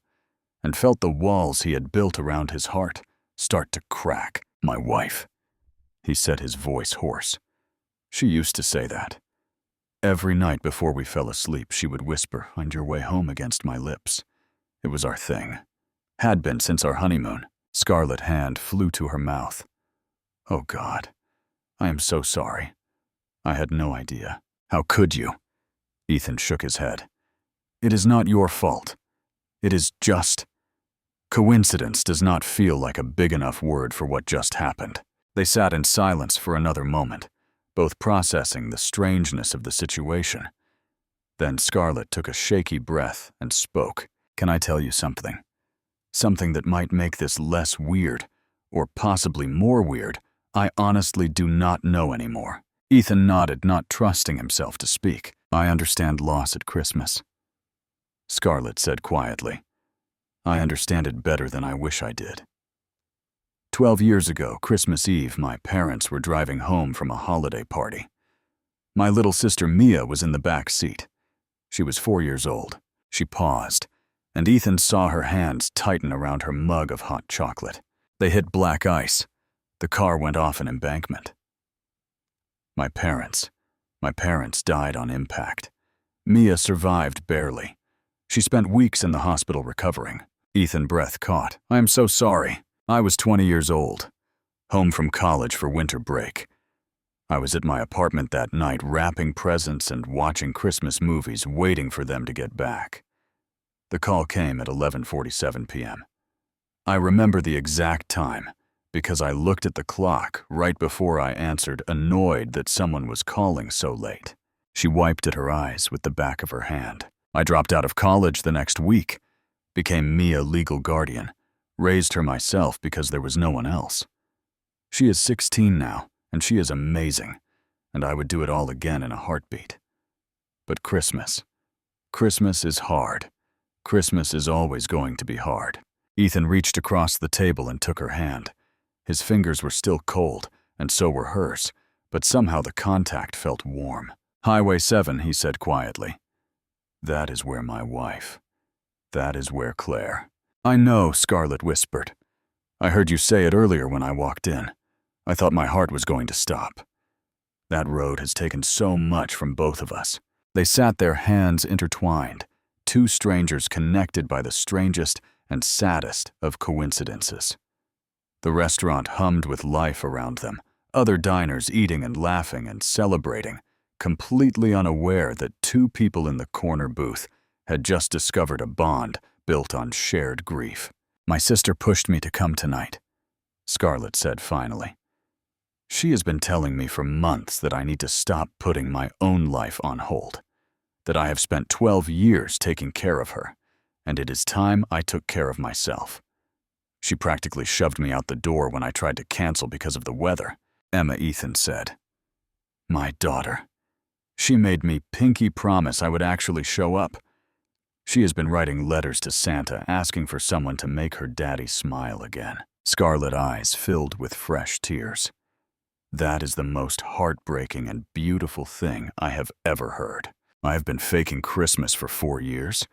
and felt the walls he had built around his heart start to crack. "My wife," he said, his voice hoarse. "She used to say that. Every night before we fell asleep, she would whisper, 'Find your way home,' against my lips. It was our thing. Had been since our honeymoon." Scarlett's hand flew to her mouth. "Oh God, I am so sorry. I had no idea." "How could you?" Ethan shook his head. "It is not your fault. It is just. Coincidence does not feel like a big enough word for what just happened." They sat in silence for another moment, both processing the strangeness of the situation. Then Scarlett took a shaky breath and spoke. "Can I tell you something?" Something that might make this less weird, or possibly more weird. I honestly do not know anymore. Ethan nodded, not trusting himself to speak. I understand loss at Christmas, Scarlett said quietly. I understand it better than I wish I did. 12 years ago, Christmas Eve, my parents were driving home from a holiday party. My little sister Mia was in the back seat. She was 4 years old. She paused, and Ethan saw her hands tighten around her mug of hot chocolate. They hit black ice. The car went off an embankment. My parents died on impact. Mia survived barely. She spent weeks in the hospital recovering. Ethan's breath caught. I am so sorry. I was 20 years old, home from college for winter break. I was at my apartment that night wrapping presents and watching Christmas movies, waiting for them to get back. The call came at 11:47 p.m. I remember the exact time because I looked at the clock right before I answered, annoyed that someone was calling so late. She wiped at her eyes with the back of her hand. I dropped out of college the next week, became Mia legal guardian, raised her myself because there was no one else. She is 16 now, and she is amazing, and I would do it all again in a heartbeat. But Christmas is hard. Christmas is always going to be hard. Ethan reached across the table and took her hand. His fingers were still cold, and so were hers, but somehow the contact felt warm. Highway 7, he said quietly. That is where my wife. That is where Claire. I know, Scarlett whispered. I heard you say it earlier when I walked in. I thought my heart was going to stop. That road has taken so much from both of us. They sat there, hands intertwined, two strangers connected by the strangest and saddest of coincidences. The restaurant hummed with life around them, other diners eating and laughing and celebrating, completely unaware that two people in the corner booth had just discovered a bond built on shared grief. My sister pushed me to come tonight, Scarlett said finally. She has been telling me for months that I need to stop putting my own life on hold, that I have spent 12 years taking care of her, and it is time I took care of myself. She practically shoved me out the door when I tried to cancel because of the weather, Emma Ethan said. My daughter. She made me pinky promise I would actually show up. She has been writing letters to Santa asking for someone to make her daddy smile again. Scarlet eyes filled with fresh tears. That is the most heartbreaking and beautiful thing I have ever heard. I have been faking Christmas for 4 years,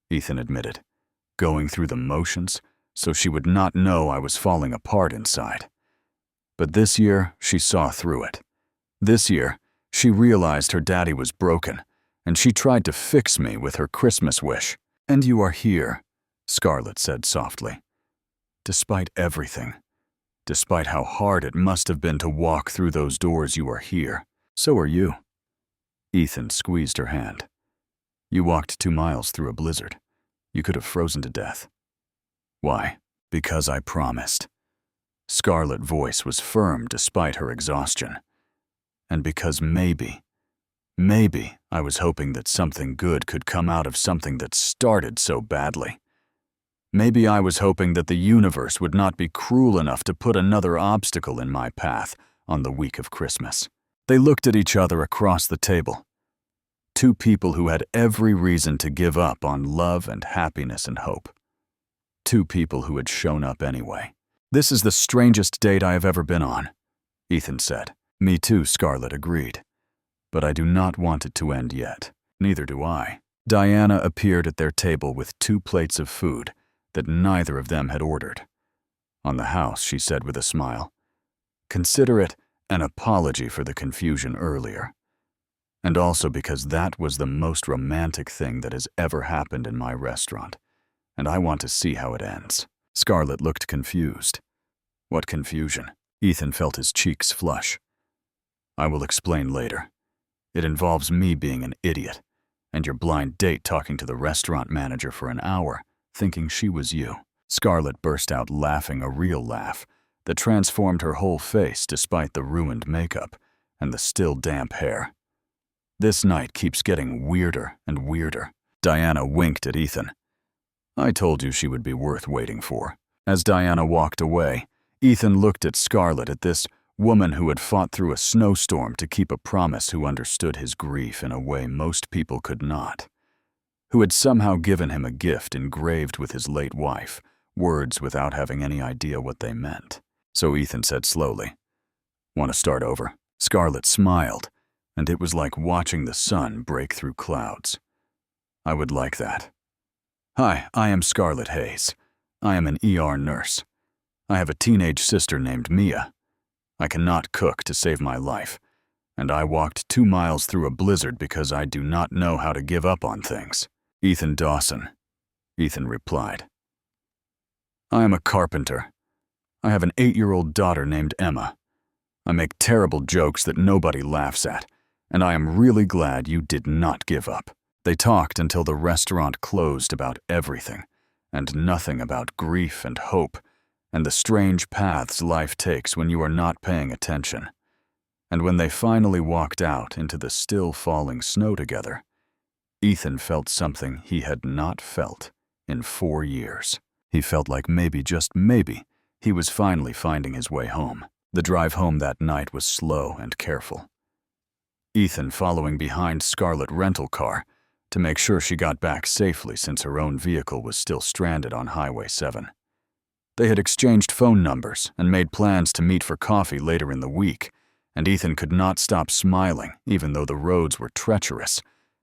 Ethan admitted, going through the motions so she would not know I was falling apart inside. But this year, she saw through it. This year, she realized her daddy was broken, and she tried to fix me with her Christmas wish. And you are here, Scarlett said softly. Despite everything, despite how hard it must have been to walk through those doors, you are here. So are you. Ethan squeezed her hand. You walked 2 miles through a blizzard. You could have frozen to death. Why? Because I promised. Scarlett's voice was firm despite her exhaustion. And because maybe I was hoping that something good could come out of something that started so badly. Maybe I was hoping that the universe would not be cruel enough to put another obstacle in my path on the week of Christmas. They looked at each other across the table. Two people who had every reason to give up on love and happiness and hope. Two people who had shown up anyway. This is the strangest date I have ever been on, Ethan said. Me too, Scarlett agreed. But I do not want it to end yet. Neither do I. Diana appeared at their table with 2 plates of food that neither of them had ordered. On the house, she said with a smile, consider it an apology for the confusion earlier. And also because that was the most romantic thing that has ever happened in my restaurant, and I want to see how it ends. Scarlett looked confused. What confusion? Ethan felt his cheeks flush. I will explain later. It involves me being an idiot, and your blind date talking to the restaurant manager for an hour, thinking she was you. Scarlett burst out laughing, a real laugh that transformed her whole face despite the ruined makeup and the still damp hair. This night keeps getting weirder and weirder. Diana winked at Ethan. I told you she would be worth waiting for." As Diana walked away, Ethan looked at Scarlett, at this woman who had fought through a snowstorm to keep a promise, who understood his grief in a way most people could not, who had somehow given him a gift engraved with his late wife, words without having any idea what they meant. So Ethan said slowly, "Want to start over?" Scarlett smiled, and it was like watching the sun break through clouds. "I would like that." "Hi, I am Scarlett Hayes. I am an ER nurse. I have a teenage sister named Mia. I cannot cook to save my life, and I walked 2 miles through a blizzard because I do not know how to give up on things." "Ethan Dawson," Ethan replied. "I am a carpenter. I have an 8-year-old daughter named Emma. I make terrible jokes that nobody laughs at, and I am really glad you did not give up." They talked until the restaurant closed about everything, and nothing about grief and hope, and the strange paths life takes when you are not paying attention. And when they finally walked out into the still falling snow together, Ethan felt something he had not felt in 4 years. He felt like maybe, just maybe, he was finally finding his way home. The drive home that night was slow and careful. Ethan following behind Scarlett's rental car to make sure she got back safely, since her own vehicle was still stranded on Highway 7. They had exchanged phone numbers and made plans to meet for coffee later in the week, and Ethan could not stop smiling even though the roads were treacherous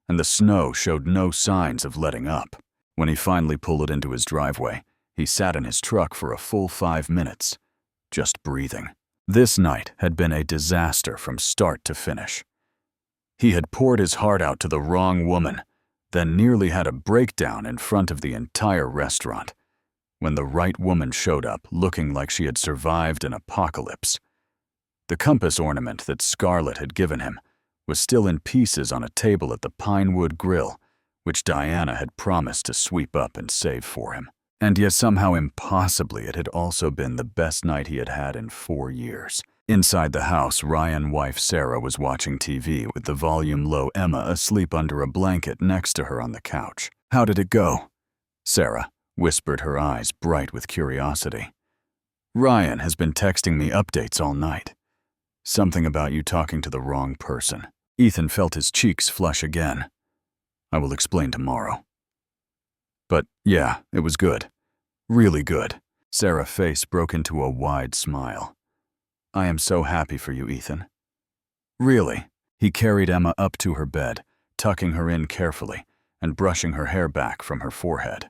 and the snow showed no signs of letting up. When he finally pulled it into his driveway, he sat in his truck for a full 5 minutes, just breathing. This night had been a disaster from start to finish. He had poured his heart out to the wrong woman, then nearly had a breakdown in front of the entire restaurant when the right woman showed up looking like she had survived an apocalypse. The compass ornament that Scarlett had given him was still in pieces on a table at the Pinewood Grill, which Diana had promised to sweep up and save for him. And yet somehow impossibly it had also been the best night he had had in 4 years. Inside the house, Ryan's wife Sarah was watching TV with the volume low, Emma asleep under a blanket next to her on the couch. "How did it go?" Sarah whispered, her eyes bright with curiosity. "Ryan has been texting me updates all night. Something about you talking to the wrong person." Ethan felt his cheeks flush again. "I will explain tomorrow." "But yeah, it was good. Really good." Sarah's face broke into a wide smile. "I am so happy for you, Ethan." "Really?" He carried Emma up to her bed, tucking her in carefully and brushing her hair back from her forehead.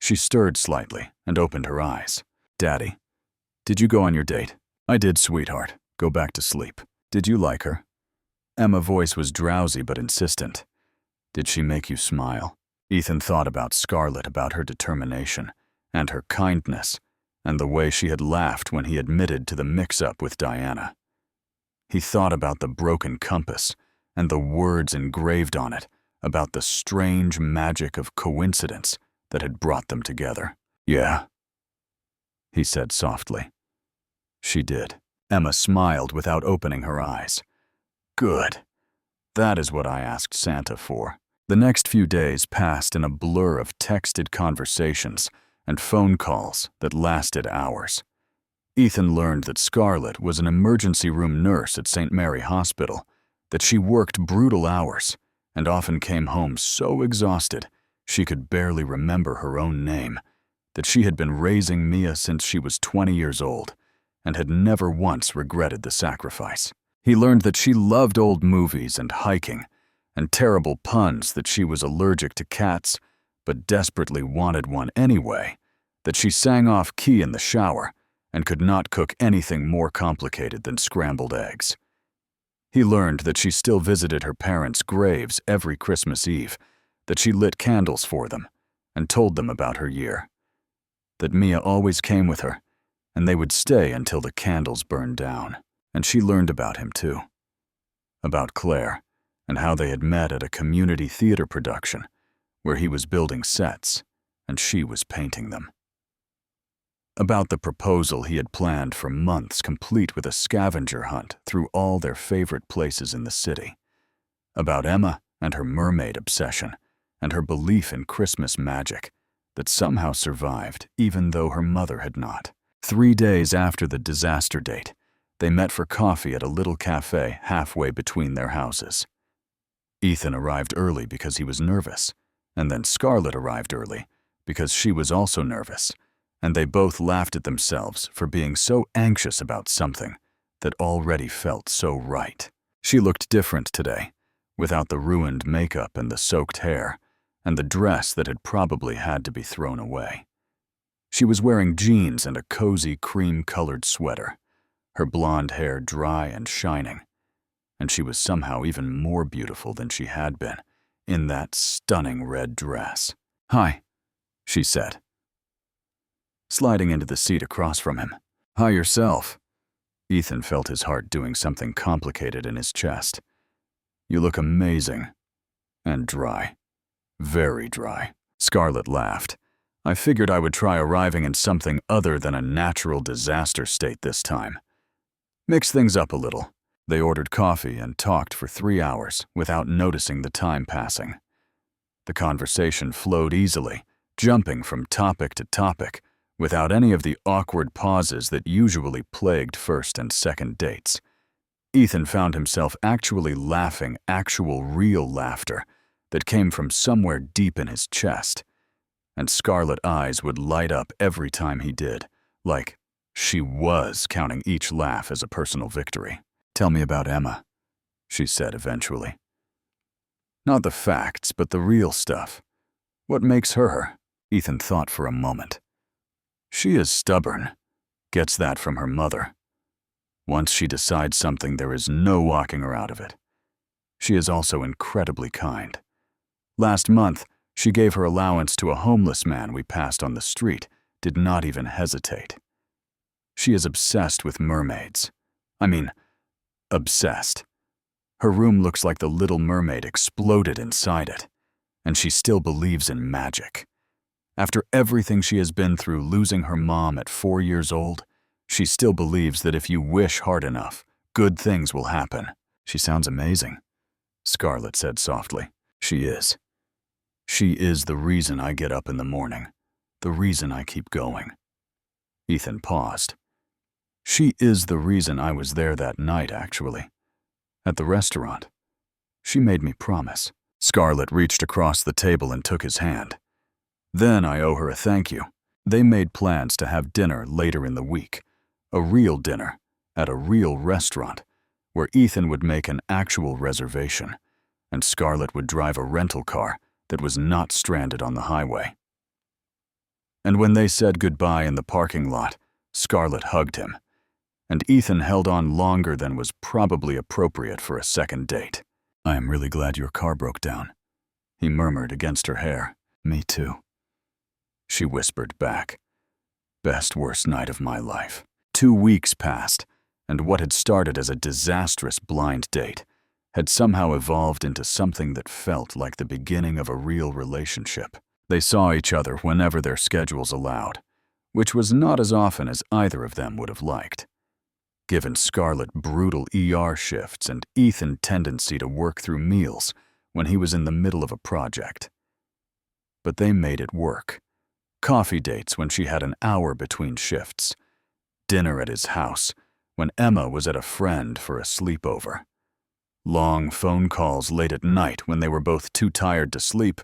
She stirred slightly and opened her eyes. "Daddy, did you go on your date?" "I did, sweetheart. Go back to sleep." "Did you like her?" Emma's voice was drowsy but insistent. "Did she make you smile?" Ethan thought about Scarlett, about her determination and her kindness, and the way she had laughed when he admitted to the mix-up with Diana. He thought about the broken compass and the words engraved on it, about the strange magic of coincidence that had brought them together. "Yeah," he said softly. "She did." Emma smiled without opening her eyes. "Good. That is what I asked Santa for." The next few days passed in a blur of texted conversations and phone calls that lasted hours. Ethan learned that Scarlett was an emergency room nurse at St. Mary Hospital, that she worked brutal hours and often came home so exhausted she could barely remember her own name, that she had been raising Mia since she was 20 years old and had never once regretted the sacrifice. He learned that she loved old movies and hiking, and terrible puns, that she was allergic to cats but desperately wanted one anyway, that she sang off key in the shower and could not cook anything more complicated than scrambled eggs. He learned that she still visited her parents' graves every Christmas Eve, that she lit candles for them and told them about her year, that Mia always came with her and they would stay until the candles burned down. And she learned about him too, about Claire and how they had met at a community theater production where he was building sets and she was painting them. About the proposal he had planned for months, complete with a scavenger hunt through all their favorite places in the city. About Emma and her mermaid obsession and her belief in Christmas magic, that somehow survived even though her mother had not. 3 days after the disaster date, they met for coffee at a little cafe halfway between their houses. Ethan arrived early because he was nervous, and then Scarlett arrived early because she was also nervous, and they both laughed at themselves for being so anxious about something that already felt so right. She looked different today, without the ruined makeup and the soaked hair, and the dress that had probably had to be thrown away. She was wearing jeans and a cozy cream-colored sweater, her blonde hair dry and shining, and she was somehow even more beautiful than she had been in that stunning red dress. "Hi," she said, sliding into the seat across from him. "Hi yourself." Ethan felt his heart doing something complicated in his chest. "You look amazing." And dry. Very dry. Scarlett laughed. "I figured I would try arriving in something other than a natural disaster state this time. Mix things up a little." They ordered coffee and talked for 3 hours without noticing the time passing. The conversation flowed easily, jumping from topic to topic, without any of the awkward pauses that usually plagued first and second dates. Ethan found himself actually laughing actual real laughter that came from somewhere deep in his chest, and Scarlet eyes would light up every time he did, like she was counting each laugh as a personal victory. "Tell me about Emma," she said eventually. "Not the facts, but the real stuff. What makes her?" Ethan thought for a moment. "She is stubborn. Gets that from her mother. Once she decides something, there is no walking her out of it. She is also incredibly kind. Last month, she gave her allowance to a homeless man we passed on the street, did not even hesitate. She is obsessed with mermaids. Obsessed. Her room looks like the Little Mermaid exploded inside it, and she still believes in magic. After everything she has been through, losing her mom at 4 years old, she still believes that if you wish hard enough, good things will happen." "She sounds amazing," Scarlett said softly. "She is. She is the reason I get up in the morning, the reason I keep going." Ethan paused. "She is the reason I was there that night, actually. At the restaurant. She made me promise." Scarlett reached across the table and took his hand. "Then I owe her a thank you." They made plans to have dinner later in the week, a real dinner, at a real restaurant, where Ethan would make an actual reservation, and Scarlett would drive a rental car that was not stranded on the highway. And when they said goodbye in the parking lot, Scarlett hugged him, and Ethan held on longer than was probably appropriate for a second date. "I am really glad your car broke down," he murmured against her hair. "Me too," she whispered back. "Best worst night of my life." 2 weeks passed, and what had started as a disastrous blind date had somehow evolved into something that felt like the beginning of a real relationship. They saw each other whenever their schedules allowed, which was not as often as either of them would have liked. Given Scarlett brutal ER shifts and Ethan tendency to work through meals when he was in the middle of a project. But they made it work. Coffee dates when she had an hour between shifts. Dinner at his house when Emma was at a friend for a sleepover. Long phone calls late at night when they were both too tired to sleep,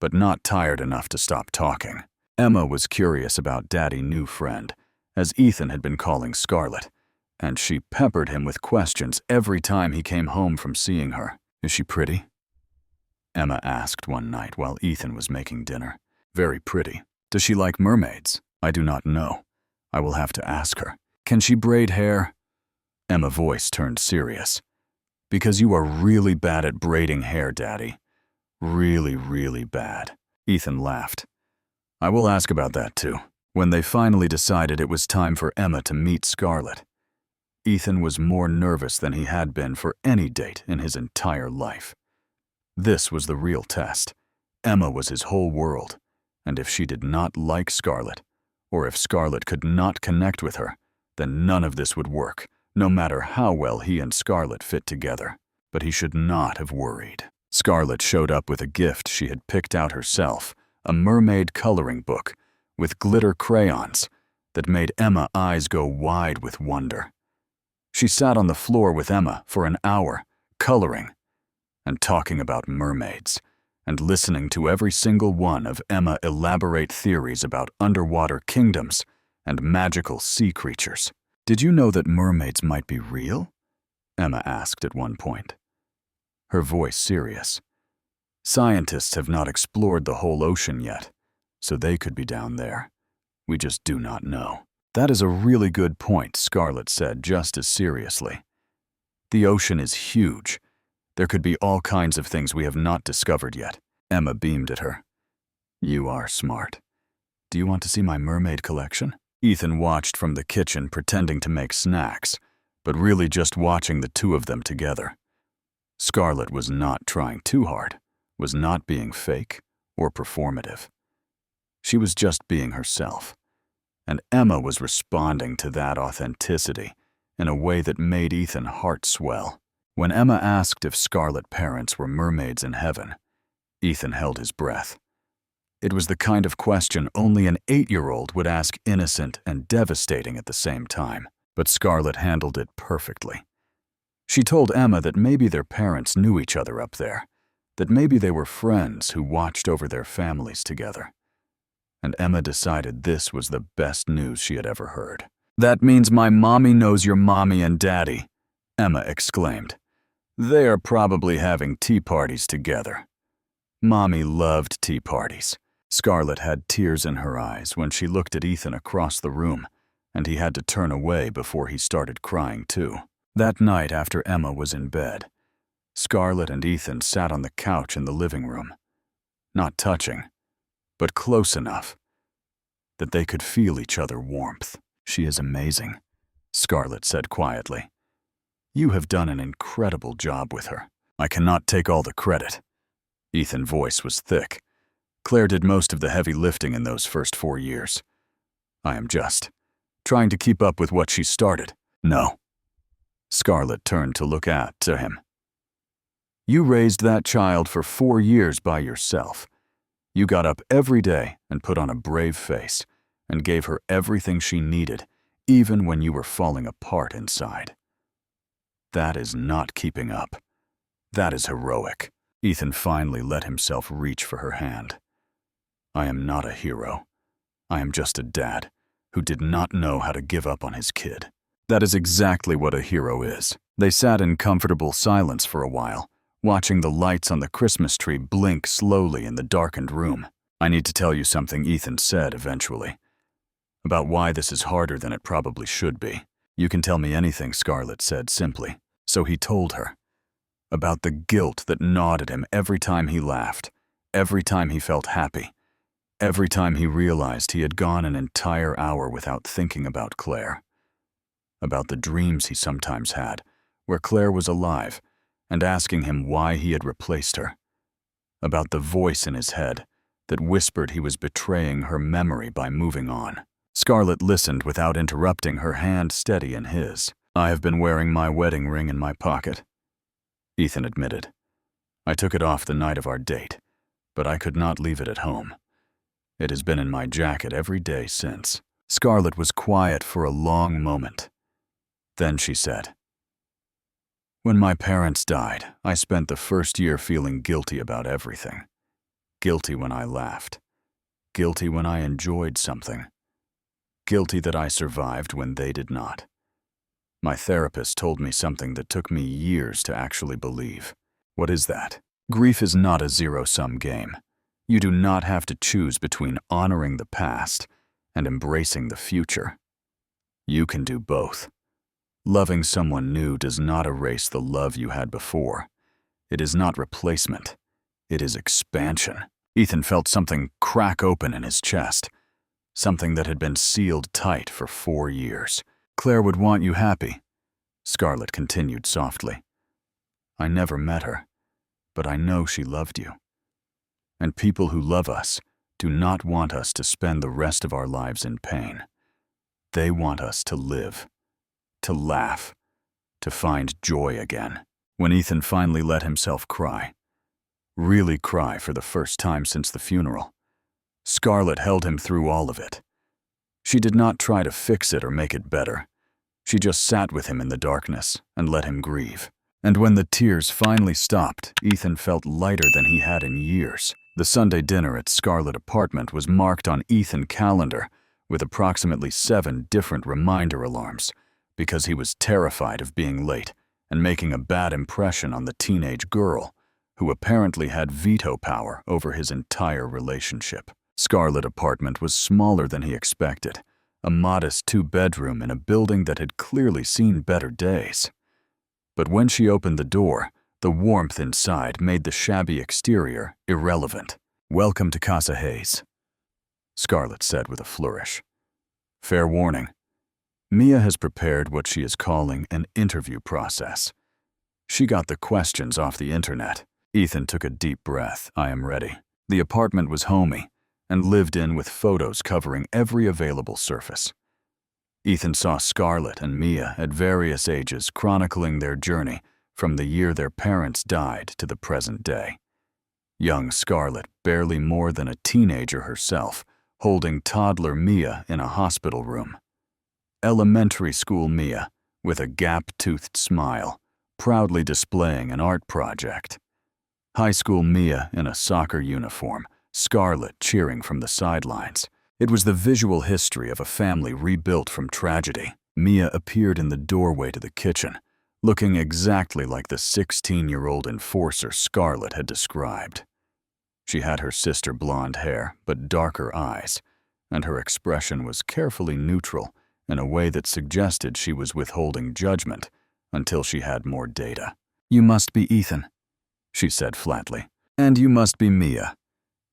but not tired enough to stop talking. Emma was curious about Daddy's new friend, as Ethan had been calling Scarlett, and she peppered him with questions every time he came home from seeing her. "Is she pretty?" Emma asked one night while Ethan was making dinner. "Very pretty." "Does she like mermaids?" "I do not know. I will have to ask her." "Can she braid hair?" Emma's voice turned serious. "Because you are really bad at braiding hair, Daddy. Really, really bad." Ethan laughed. "I will ask about that too." When they finally decided it was time for Emma to meet Scarlett, Ethan was more nervous than he had been for any date in his entire life. This was the real test. Emma was his whole world, and if she did not like Scarlett, or if Scarlett could not connect with her, then none of this would work, no matter how well he and Scarlett fit together. But he should not have worried. Scarlett showed up with a gift she had picked out herself, a mermaid coloring book with glitter crayons that made Emma's eyes go wide with wonder. She sat on the floor with Emma for an hour, coloring and talking about mermaids, and listening to every single one of Emma elaborate theories about underwater kingdoms and magical sea creatures. "Did you know that mermaids might be real?" Emma asked at one point, her voice serious. "Scientists have not explored the whole ocean yet, so they could be down there. We just do not know." "That is a really good point," Scarlett said just as seriously. "The ocean is huge. There could be all kinds of things we have not discovered yet." Emma beamed at her. "You are smart. Do you want to see my mermaid collection?" Ethan watched from the kitchen, pretending to make snacks, but really just watching the two of them together. Scarlett was not trying too hard, was not being fake or performative. She was just being herself. And Emma was responding to that authenticity in a way that made Ethan's heart swell. When Emma asked if Scarlett's parents were mermaids in heaven, Ethan held his breath. It was the kind of question only an 8-year-old would ask, innocent and devastating at the same time. But Scarlett handled it perfectly. She told Emma that maybe their parents knew each other up there, that maybe they were friends who watched over their families together. And Emma decided this was the best news she had ever heard. "That means my mommy knows your mommy and daddy," Emma exclaimed. "They are probably having tea parties together." Mommy loved tea parties. Scarlett had tears in her eyes when she looked at Ethan across the room, and he had to turn away before he started crying too. That night after Emma was in bed, Scarlett and Ethan sat on the couch in the living room, not touching, but close enough that they could feel each other's warmth. "She is amazing," Scarlett said quietly. "You have done an incredible job with her." "I cannot take all the credit." Ethan's voice was thick. "Claire did most of the heavy lifting in those first 4 years. I am just trying to keep up with what she started." "No." Scarlett turned to look at him. "You raised that child for 4 years by yourself. You got up every day and put on a brave face and gave her everything she needed, even when you were falling apart inside. That is not keeping up. That is heroic." Ethan finally let himself reach for her hand. "I am not a hero. I am just a dad who did not know how to give up on his kid." That is exactly what a hero is. They sat in comfortable silence for a while, watching the lights on the Christmas tree blink slowly in the darkened room. "I need to tell you something," Ethan said eventually, "about why this is harder than it probably should be." "You can tell me anything," Scarlett said simply. So he told her about the guilt that gnawed at him every time he laughed, every time he felt happy, every time he realized he had gone an entire hour without thinking about Claire. About the dreams he sometimes had, where Claire was alive, and asking him why he had replaced her. About the voice in his head that whispered he was betraying her memory by moving on. Scarlett listened without interrupting, her hand steady in his. "I have been wearing my wedding ring in my pocket," Ethan admitted. "I took it off the night of our date, but I could not leave it at home. It has been in my jacket every day since." Scarlett was quiet for a long moment. Then she said, "When my parents died, I spent the first year feeling guilty about everything. Guilty when I laughed. Guilty when I enjoyed something. Guilty that I survived when they did not. My therapist told me something that took me years to actually believe." "What is that?" "Grief is not a zero-sum game. You do not have to choose between honoring the past and embracing the future. You can do both. Loving someone new does not erase the love you had before. It is not replacement. It is expansion." Ethan felt something crack open in his chest, something that had been sealed tight for 4 years. "Claire would want you happy," Scarlett continued softly. "I never met her, but I know she loved you. And people who love us do not want us to spend the rest of our lives in pain. They want us to live, to laugh, to find joy again." When Ethan finally let himself cry, really cry for the first time since the funeral, Scarlett held him through all of it. She did not try to fix it or make it better. She just sat with him in the darkness and let him grieve. And when the tears finally stopped, Ethan felt lighter than he had in years. The Sunday dinner at Scarlett apartment was marked on Ethan's calendar with approximately 7 different reminder alarms because he was terrified of being late and making a bad impression on the teenage girl who apparently had veto power over his entire relationship. Scarlett apartment was smaller than he expected, a modest 2-bedroom in a building that had clearly seen better days. But when she opened the door, the warmth inside made the shabby exterior irrelevant. "Welcome to Casa Hayes," Scarlett said with a flourish. "Fair warning. Mia has prepared what she is calling an interview process. She got the questions off the internet." Ethan took a deep breath. "I am ready." The apartment was homey and lived in with photos covering every available surface. Ethan saw Scarlett and Mia at various ages chronicling their journey from the year their parents died to the present day. Young Scarlett, barely more than a teenager herself, holding toddler Mia in a hospital room. Elementary school Mia, with a gap-toothed smile, proudly displaying an art project. High school Mia in a soccer uniform, Scarlett cheering from the sidelines. It was the visual history of a family rebuilt from tragedy. Mia appeared in the doorway to the kitchen, looking exactly like the 16-year-old enforcer Scarlett had described. She had her sister blonde hair, but darker eyes, and her expression was carefully neutral in a way that suggested she was withholding judgment until she had more data. "You must be Ethan," she said flatly. "And you must be Mia."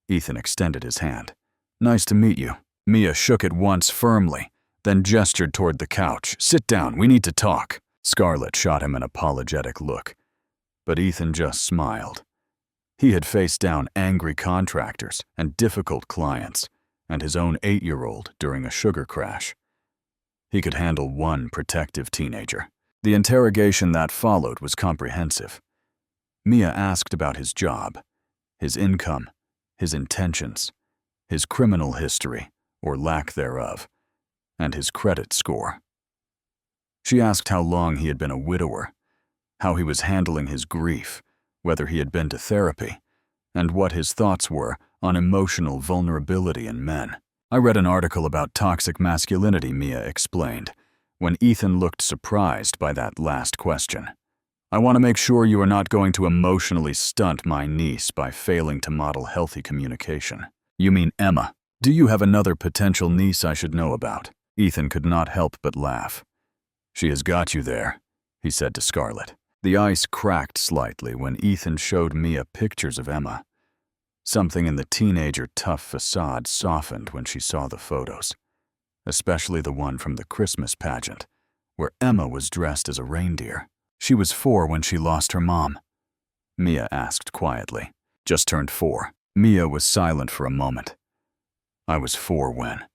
Ethan extended his hand. "Nice to meet you." Mia shook it once firmly, then gestured toward the couch. "Sit down, we need to talk." Scarlett shot him an apologetic look, but Ethan just smiled. He had faced down angry contractors and difficult clients, and his own 8-year-old during a sugar crash. He could handle one protective teenager. The interrogation that followed was comprehensive. Mia asked about his job, his income, his intentions, his criminal history, or lack thereof, and his credit score. She asked how long he had been a widower, how he was handling his grief, whether he had been to therapy, and what his thoughts were on emotional vulnerability in men. "I read an article about toxic masculinity," Mia explained, when Ethan looked surprised by that last question. "I want to make sure you are not going to emotionally stunt my niece by failing to model healthy communication." "You mean Emma? Do you have another potential niece I should know about?" Ethan could not help but laugh. "She has got you there," he said to Scarlett. The ice cracked slightly when Ethan showed Mia pictures of Emma. Something in the teenager tough facade softened when she saw the photos, especially the one from the Christmas pageant, where Emma was dressed as a reindeer. "She was 4 when she lost her mom?" Mia asked quietly. "Just turned 4. Mia was silent for a moment. "I was 4 when.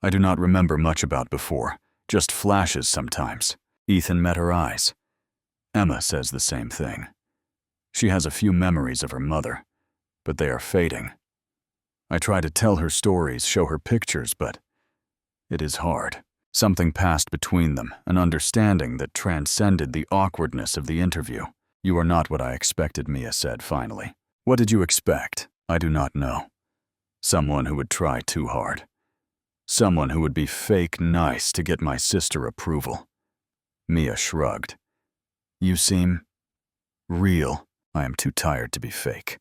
I do not remember much about before, just flashes sometimes." Ethan met her eyes. "Emma says the same thing. She has a few memories of her mother, but they are fading. I try to tell her stories, show her pictures, but it is hard." Something passed between them, an understanding that transcended the awkwardness of the interview. "You are not what I expected," Mia said finally. "What did you expect?" "I do not know. Someone who would try too hard. Someone who would be fake nice to get my sister approval." Mia shrugged. "You seem real." "I am too tired to be fake."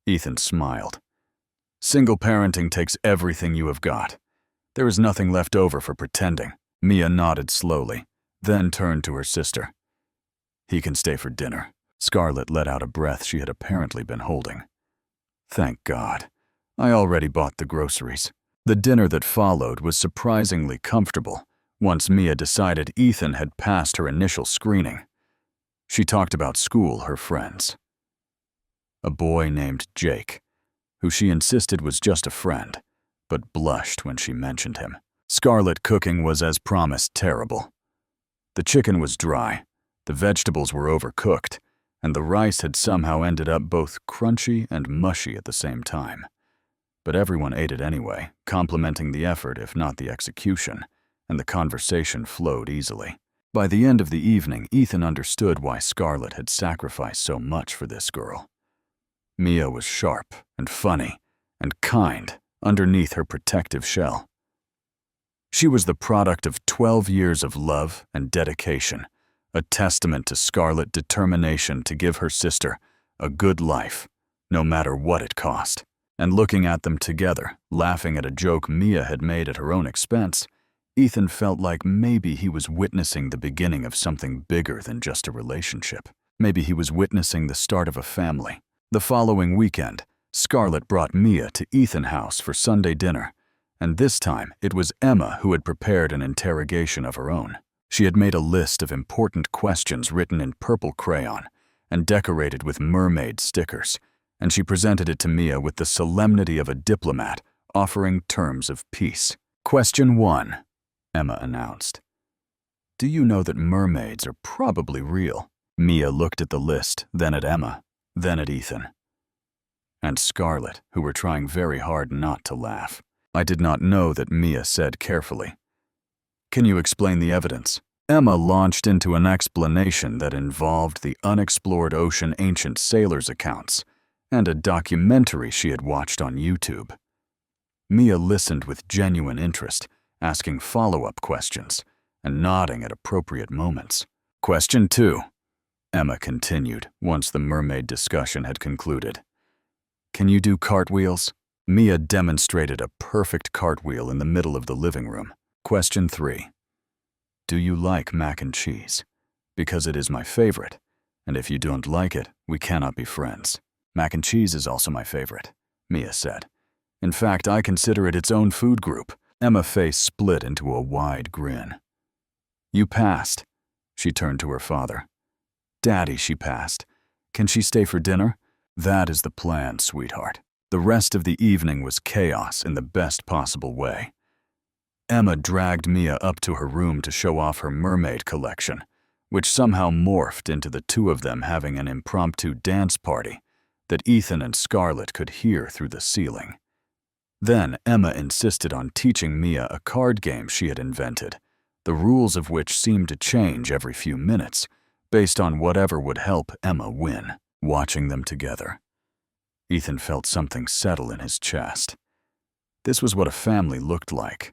Ethan smiled. "Single parenting takes everything you have got. There is nothing left over for pretending." Mia nodded slowly, then turned to her sister. "He can stay for dinner." Scarlett let out a breath she had apparently been holding. "Thank God. I already bought the groceries." The dinner that followed was surprisingly comfortable once Mia decided Ethan had passed her initial screening. She talked about school, her friends. A boy named Jake, who she insisted was just a friend, but blushed when she mentioned him. Scarlett cooking was as promised terrible. The chicken was dry, the vegetables were overcooked, and the rice had somehow ended up both crunchy and mushy at the same time. but everyone ate it anyway, complimenting the effort if not the execution, and the conversation flowed easily. By the end of the evening, Ethan understood why Scarlett had sacrificed so much for this girl. Mia was sharp and funny and kind underneath her protective shell. She was the product of 12 years of love and dedication, a testament to Scarlett's determination to give her sister a good life, no matter what it cost. And looking at them together, laughing at a joke Mia had made at her own expense, Ethan felt like maybe he was witnessing the beginning of something bigger than just a relationship. Maybe he was witnessing the start of a family. The following weekend, Scarlett brought Mia to Ethan's house for Sunday dinner, and this time it was Emma who had prepared an interrogation of her own. She had made a list of important questions written in purple crayon and decorated with mermaid stickers, and she presented it to Mia with the solemnity of a diplomat offering terms of peace. Question 1, Emma announced. Do you know that mermaids are probably real? Mia looked at the list, then at Emma, then at Ethan. And Scarlett, who were trying very hard not to laugh. I did not know that, Mia said carefully. Can you explain the evidence? Emma launched into an explanation that involved the unexplored ocean ancient sailors' accounts and a documentary she had watched on YouTube. Mia listened with genuine interest, asking follow-up questions and nodding at appropriate moments. Question 2, Emma continued once the mermaid discussion had concluded. Can you do cartwheels? Mia demonstrated a perfect cartwheel in the middle of the living room. Question 3. Do you like mac and cheese? Because it is my favorite, and if you don't like it, we cannot be friends. Mac and cheese is also my favorite, Mia said. In fact, I consider it its own food group. Emma's face split into a wide grin. You passed. She turned to her father. Daddy, she passed. Can she stay for dinner? That is the plan, sweetheart. The rest of the evening was chaos in the best possible way. Emma dragged Mia up to her room to show off her mermaid collection, which somehow morphed into the two of them having an impromptu dance party that Ethan and Scarlett could hear through the ceiling. Then Emma insisted on teaching Mia a card game she had invented, the rules of which seemed to change every few minutes, based on whatever would help Emma win. Watching them together, Ethan felt something settle in his chest. This was what a family looked like.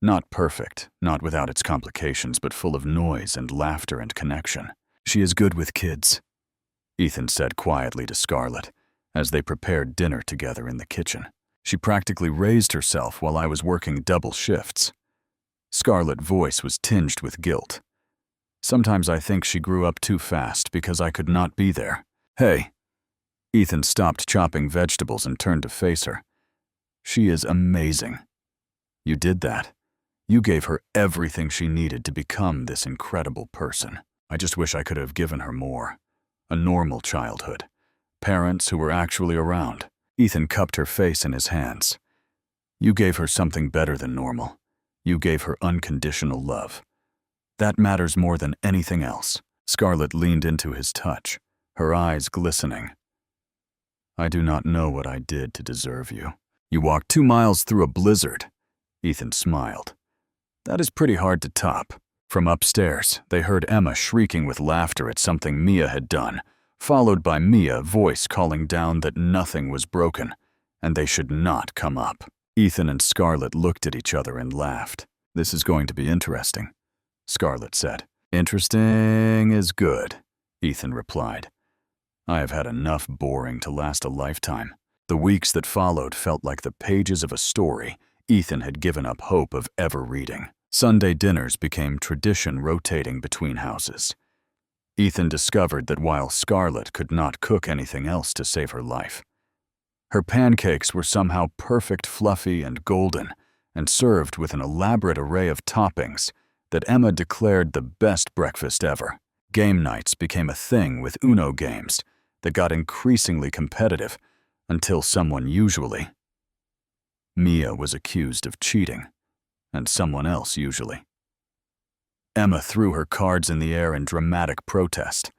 Not perfect, not without its complications, but full of noise and laughter and connection. She is good with kids, Ethan said quietly to Scarlett as they prepared dinner together in the kitchen. She practically raised herself while I was working double shifts. Scarlett's voice was tinged with guilt. Sometimes I think she grew up too fast because I could not be there. Hey. Ethan stopped chopping vegetables and turned to face her. She is amazing. You did that. You gave her everything she needed to become this incredible person. I just wish I could have given her more. A normal childhood. Parents who were actually around. Ethan cupped her face in his hands. You gave her something better than normal. You gave her unconditional love. That matters more than anything else. Scarlett leaned into his touch, her eyes glistening. I do not know what I did to deserve you. You walked 2 miles through a blizzard. Ethan smiled. That is pretty hard to top. From upstairs, they heard Emma shrieking with laughter at something Mia had done, followed by Mia's voice calling down that nothing was broken, and they should not come up. Ethan and Scarlett looked at each other and laughed. This is going to be interesting, Scarlett said. Interesting is good, Ethan replied. I have had enough boring to last a lifetime. The weeks that followed felt like the pages of a story Ethan had given up hope of ever reading. Sunday dinners became tradition rotating between houses. Ethan discovered that while Scarlett could not cook anything else to save her life, her pancakes were somehow perfect, fluffy, and golden, and served with an elaborate array of toppings that Emma declared the best breakfast ever. Game nights became a thing with Uno games that got increasingly competitive until someone, usually Mia, was accused of cheating, and someone else usually. Emma threw her cards in the air in dramatic protest.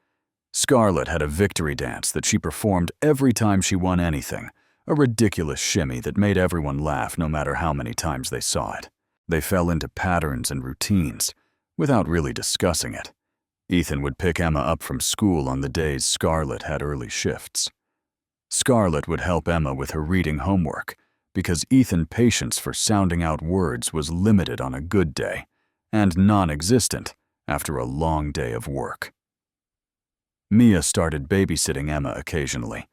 Scarlett had a victory dance that she performed every time she won anything, a ridiculous shimmy that made everyone laugh no matter how many times they saw it. They fell into patterns and routines without really discussing it. Ethan would pick Emma up from school on the days Scarlett had early shifts. Scarlett would help Emma with her reading homework because Ethan's patience for sounding out words was limited on a good day and non-existent after a long day of work. Mia started babysitting Emma occasionally,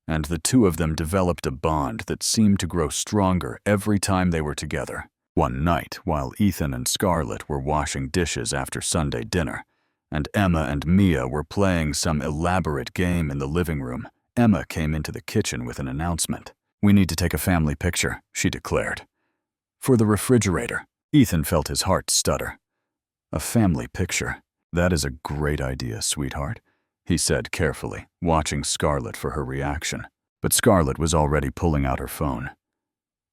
and the two of them developed a bond that seemed to grow stronger every time they were together. One night, while Ethan and Scarlett were washing dishes after Sunday dinner, and Emma and Mia were playing some elaborate game in the living room, Emma came into the kitchen with an announcement. "We need to take a family picture," she declared. "For the refrigerator." Ethan felt his heart stutter. "A family picture? That is a great idea, sweetheart," he said carefully, watching Scarlett for her reaction. But Scarlett was already pulling out her phone.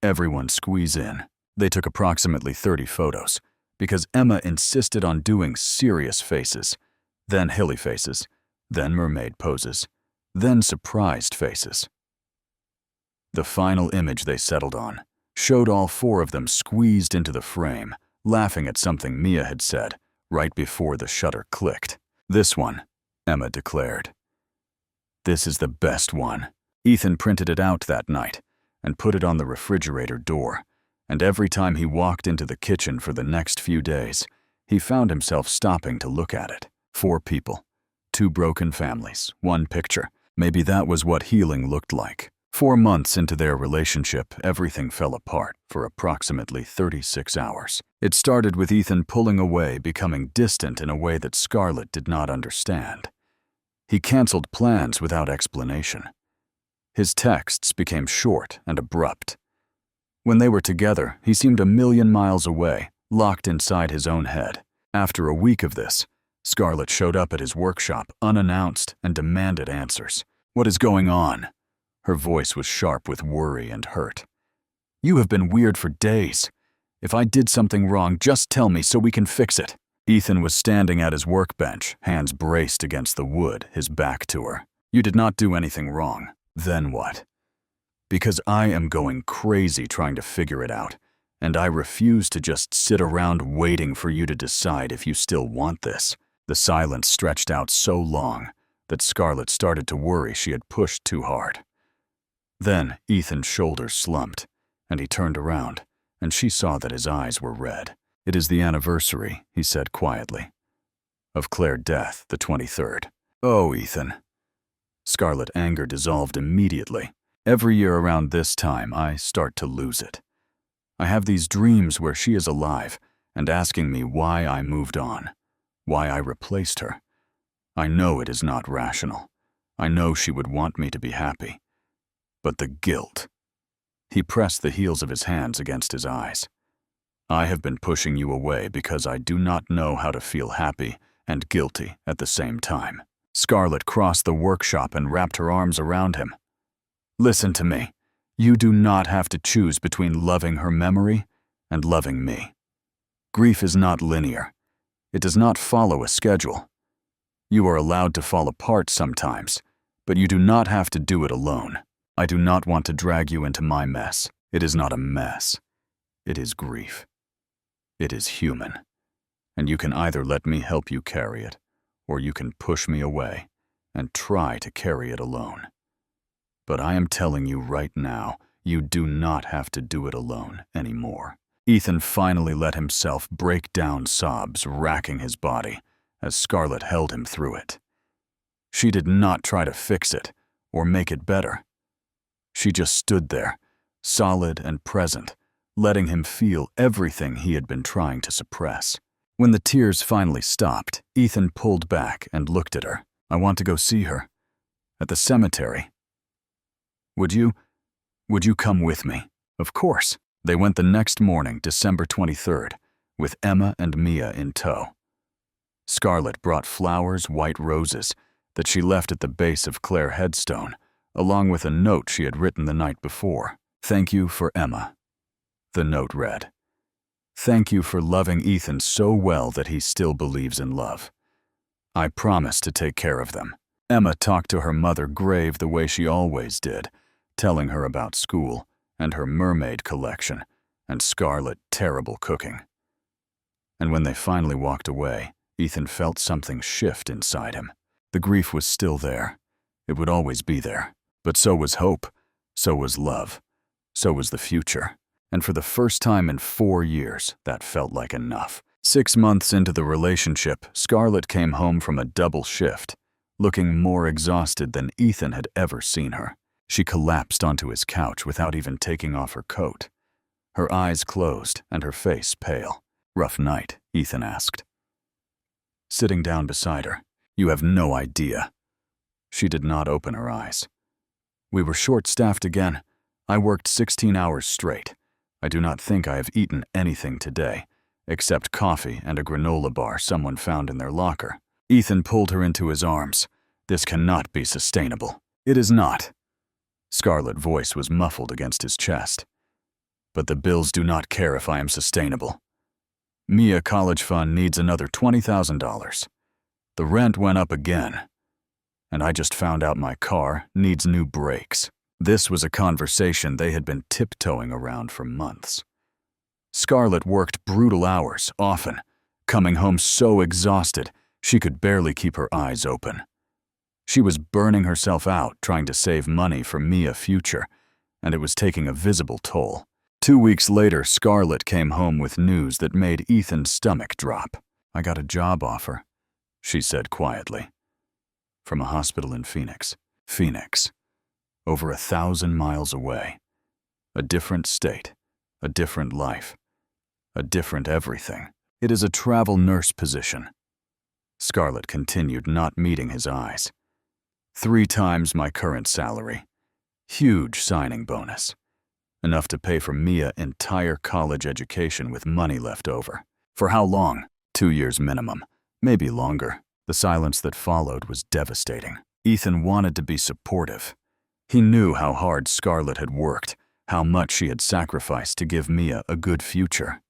Everyone squeeze in. They took approximately 30 photos, because Emma insisted on doing serious faces, then hilly faces, then mermaid poses, then surprised faces. The final image they settled on showed all four of them squeezed into the frame, laughing at something Mia had said right before the shutter clicked. "This one," Emma declared. "This is the best one." Ethan printed it out that night and put it on the refrigerator door, and every time he walked into the kitchen for the next few days, he found himself stopping to look at it. 4 people, 2 broken families, 1 picture. Maybe that was what healing looked like. 4 months into their relationship, everything fell apart for approximately 36 hours. It started with Ethan pulling away, becoming distant in a way that Scarlett did not understand. He canceled plans without explanation. His texts became short and abrupt. When they were together, he seemed a million miles away, locked inside his own head. After a week of this, Scarlett showed up at his workshop unannounced and demanded answers. "What is going on?" Her voice was sharp with worry and hurt. "You have been weird for days. If I did something wrong, just tell me so we can fix it." Ethan was standing at his workbench, hands braced against the wood, his back to her. "You did not do anything wrong." "Then what?" "Because I am going crazy trying to figure it out, and I refuse to just sit around waiting for you to decide if you still want this." The silence stretched out so long that Scarlett started to worry she had pushed too hard. Then Ethan's shoulders slumped, and he turned around, and she saw that his eyes were red. "It is the anniversary," he said quietly, "of Claire's death, the 23rd. "Oh, Ethan." Scarlett's anger dissolved immediately. "Every year around this time, I start to lose it. I have these dreams where she is alive and asking me why I moved on, why I replaced her. I know it is not rational. I know she would want me to be happy. But the guilt." He pressed the heels of his hands against his eyes. "I have been pushing you away because I do not know how to feel happy and guilty at the same time." Scarlett crossed the workshop and wrapped her arms around him. "Listen to me. You do not have to choose between loving her memory and loving me. Grief is not linear. It does not follow a schedule. You are allowed to fall apart sometimes, but you do not have to do it alone. I do not want to drag you into my mess. It is not a mess. It is grief. It is human. And you can either let me help you carry it, or you can push me away and try to carry it alone. But I am telling you right now, you do not have to do it alone anymore." Ethan finally let himself break down, sobs racking his body as Scarlett held him through it. She did not try to fix it or make it better. She just stood there, solid and present, letting him feel everything he had been trying to suppress. When the tears finally stopped, Ethan pulled back and looked at her. "I want to go see her. At the cemetery. Would you come with me?" "Of course." They went the next morning, December 23rd, with Emma and Mia in tow. Scarlett brought flowers, white roses, that she left at the base of Claire's headstone, along with a note she had written the night before. "Thank you for Emma." The note read, "Thank you for loving Ethan so well that he still believes in love. I promise to take care of them." Emma talked to her mother grave the way she always did, telling her about school and her mermaid collection and Scarlet terrible cooking. And when they finally walked away, Ethan felt something shift inside him. The grief was still there. It would always be there. But so was hope. So was love. So was the future. And for the first time in 4 years, that felt like enough. 6 months into the relationship, Scarlet came home from a double shift, looking more exhausted than Ethan had ever seen her. She collapsed onto his couch without even taking off her coat. Her eyes closed and her face pale. "Rough night?" Ethan asked. Sitting down beside her, "You have no idea." She did not open her eyes. "We were short-staffed again. I worked 16 hours straight. I do not think I have eaten anything today, except coffee and a granola bar someone found in their locker." Ethan pulled her into his arms. "This cannot be sustainable." "It is not." Scarlet's voice was muffled against his chest. "But the bills do not care if I am sustainable. Mia College Fund needs another $20,000. The rent went up again. And I just found out my car needs new brakes." This was a conversation they had been tiptoeing around for months. Scarlet worked brutal hours, often, coming home so exhausted she could barely keep her eyes open. She was burning herself out trying to save money for Mia's future, and it was taking a visible toll. 2 weeks later, Scarlet came home with news that made Ethan's stomach drop. "I got a job offer," she said quietly. "From a hospital in Phoenix. Phoenix. Over 1,000 miles away. A different state. A different life. A different everything. It is a travel nurse position." Scarlet continued, not meeting his eyes. 3 times my current salary. Huge signing bonus. Enough to pay for Mia's entire college education with money left over. For how long? 2 years minimum. Maybe longer. The silence that followed was devastating. Ethan wanted to be supportive. He knew how hard Scarlet had worked, how much she had sacrificed to give Mia a good future.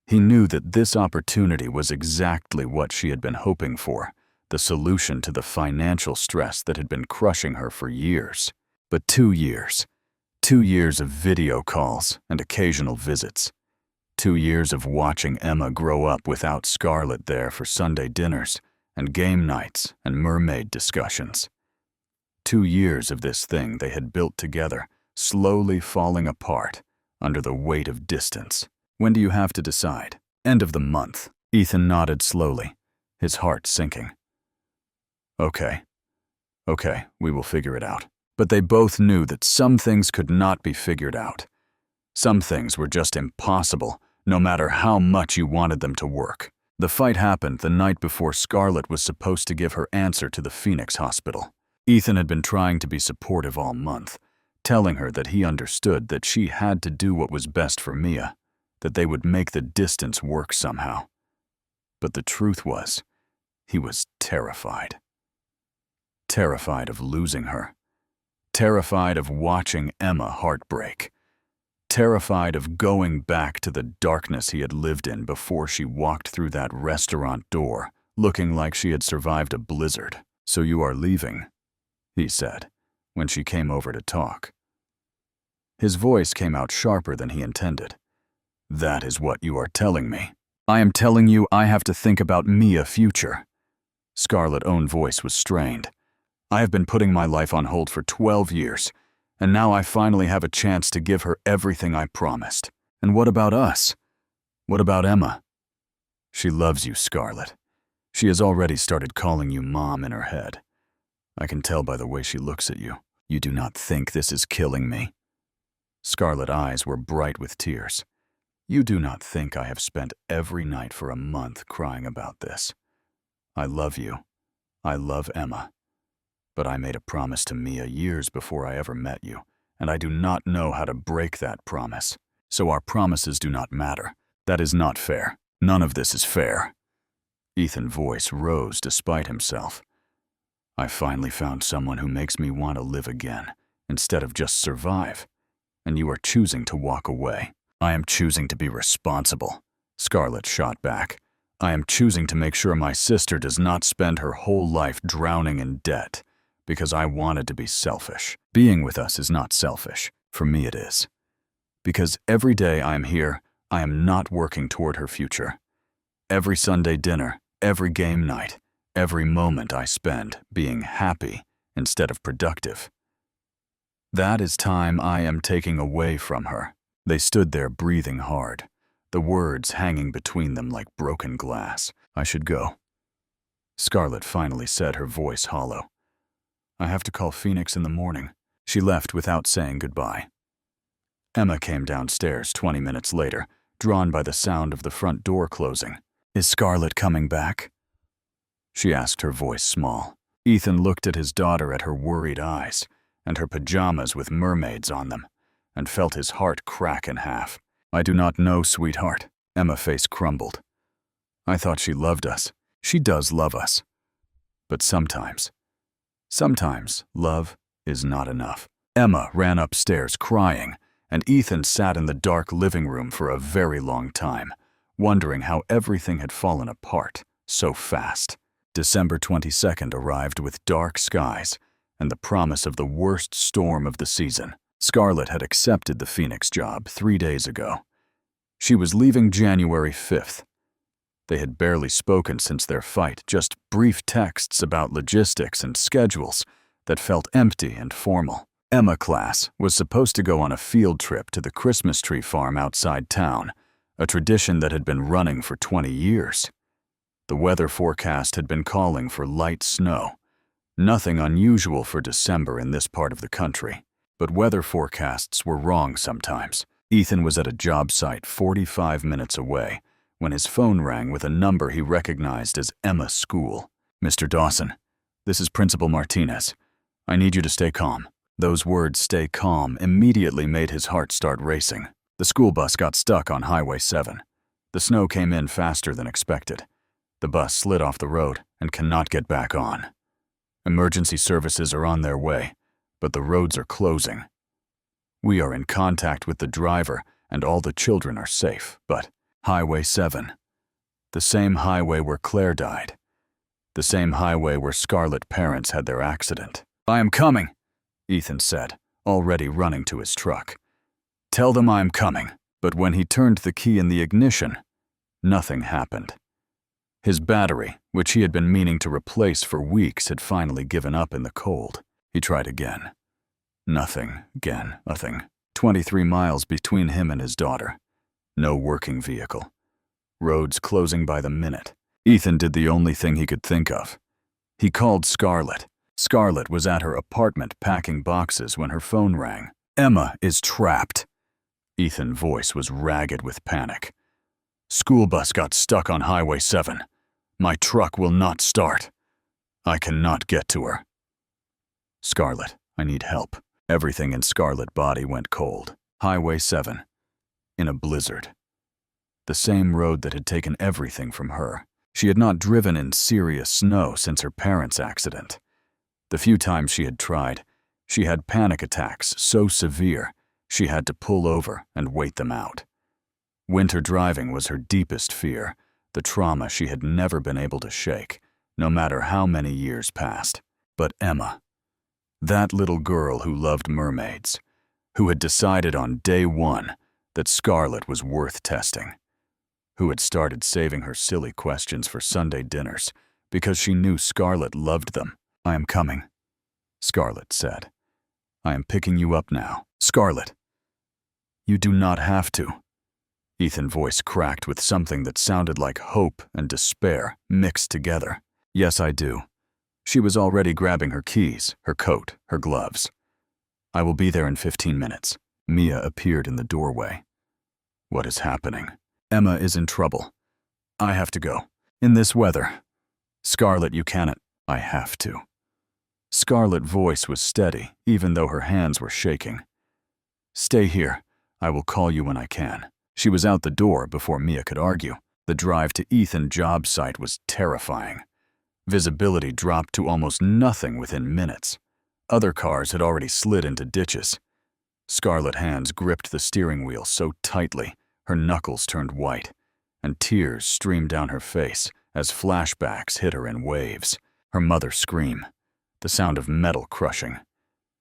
He knew that this opportunity was exactly what she had been hoping for, the solution to the financial stress that had been crushing her for years. But 2 years. 2 years of video calls and occasional visits. 2 years of watching Emma grow up without Scarlet there for Sunday dinners and game nights and mermaid discussions. 2 years of this thing they had built together, slowly falling apart under the weight of distance. "When do you have to decide?" "End of the month." Ethan nodded slowly, his heart sinking. Okay, we will figure it out." But they both knew that some things could not be figured out. Some things were just impossible, no matter how much you wanted them to work. The fight happened the night before Scarlet was supposed to give her answer to the Phoenix hospital. Ethan had been trying to be supportive all month, telling her that he understood that she had to do what was best for Mia, that they would make the distance work somehow. But the truth was, he was terrified. Terrified of losing her. Terrified of watching Emma heartbreak. Terrified of going back to the darkness he had lived in before she walked through that restaurant door, looking like she had survived a blizzard. "So you are leaving," he said, when she came over to talk. His voice came out sharper than he intended. "That is what you are telling me." "I am telling you I have to think about Mia's future." Scarlet's own voice was strained. "I have been putting my life on hold for 12 years, and now I finally have a chance to give her everything I promised. And what about us? What about Emma?" "She loves you, Scarlet. She has already started calling you Mom in her head. I can tell by the way she looks at you. You do not think this is killing me?" Scarlet's eyes were bright with tears. "You do not think I have spent every night for a month crying about this. I love you. I love Emma. But I made a promise to Mia years before I ever met you, and I do not know how to break that promise. So our promises do not matter. That is not fair. None of this is fair." Ethan's voice rose despite himself. "I finally found someone who makes me want to live again, instead of just survive. And you are choosing to walk away." "I am choosing to be responsible," Scarlet shot back. "I am choosing to make sure my sister does not spend her whole life drowning in debt, because I wanted to be selfish. Being with us is not selfish. For me it is. Because every day I am here, I am not working toward her future. Every Sunday dinner, every game night, every moment I spend being happy instead of productive. That is time I am taking away from her. They stood there breathing hard, the words hanging between them like broken glass. I should go. Scarlett finally said, her voice hollow. I have to call Phoenix in the morning. She left without saying goodbye. Emma came downstairs 20 minutes later, drawn by the sound of the front door closing. Is Scarlett coming back? She asked, her voice small. Ethan looked at his daughter, at her worried eyes, and her pajamas with mermaids on them, and felt his heart crack in half. I do not know, sweetheart. Emma's face crumbled. I thought she loved us. She does love us. But sometimes love is not enough. Emma ran upstairs crying, and Ethan sat in the dark living room for a very long time, wondering how everything had fallen apart so fast. December 22nd arrived with dark skies and the promise of the worst storm of the season. Scarlett had accepted the Phoenix job 3 days ago. She was leaving January 5th. They had barely spoken since their fight, just brief texts about logistics and schedules that felt empty and formal. Emma's class was supposed to go on a field trip to the Christmas tree farm outside town, a tradition that had been running for 20 years. The weather forecast had been calling for light snow. Nothing unusual for December in this part of the country, but weather forecasts were wrong sometimes. Ethan was at a job site 45 minutes away when his phone rang with a number he recognized as Emma's school. Mr. Dawson, this is Principal Martinez. I need you to stay calm. Those words, stay calm, immediately made his heart start racing. The school bus got stuck on Highway 7. The snow came in faster than expected. The bus slid off the road and cannot get back on. Emergency services are on their way, but the roads are closing. We are in contact with the driver and all the children are safe, but Highway 7, the same highway where Claire died, the same highway where Scarlett's parents had their accident. I am coming, Ethan said, already running to his truck. Tell them I am coming. But when he turned the key in the ignition, nothing happened. His battery, which he had been meaning to replace for weeks, had finally given up in the cold. He tried again. Nothing, again, nothing. 23 miles between him and his daughter. No working vehicle. Roads closing by the minute. Ethan did the only thing he could think of. He called Scarlett. Scarlett was at her apartment packing boxes when her phone rang. Emma is trapped. Ethan's voice was ragged with panic. School bus got stuck on Highway 7. My truck will not start. I cannot get to her. Scarlett, I need help. Everything in Scarlett's body went cold. Highway 7. In a blizzard. The same road that had taken everything from her. She had not driven in serious snow since her parents' accident. The few times she had tried, she had panic attacks so severe she had to pull over and wait them out. Winter driving was her deepest fear, the trauma she had never been able to shake, no matter how many years passed. But Emma, that little girl who loved mermaids, who had decided on day one that Scarlett was worth testing, who had started saving her silly questions for Sunday dinners because she knew Scarlett loved them. I am coming, Scarlett said. I am picking you up now. Scarlett, you do not have to. Ethan's voice cracked with something that sounded like hope and despair mixed together. Yes, I do. She was already grabbing her keys, her coat, her gloves. I will be there in 15 minutes. Mia appeared in the doorway. What is happening? Emma is in trouble. I have to go. In this weather. Scarlett, you cannot. I have to. Scarlett's voice was steady, even though her hands were shaking. Stay here. I will call you when I can. She was out the door before Mia could argue. The drive to Ethan's job site was terrifying. Visibility dropped to almost nothing within minutes. Other cars had already slid into ditches. Scarlett's hands gripped the steering wheel so tightly, her knuckles turned white, and tears streamed down her face as flashbacks hit her in waves. Her mother's scream, the sound of metal crushing,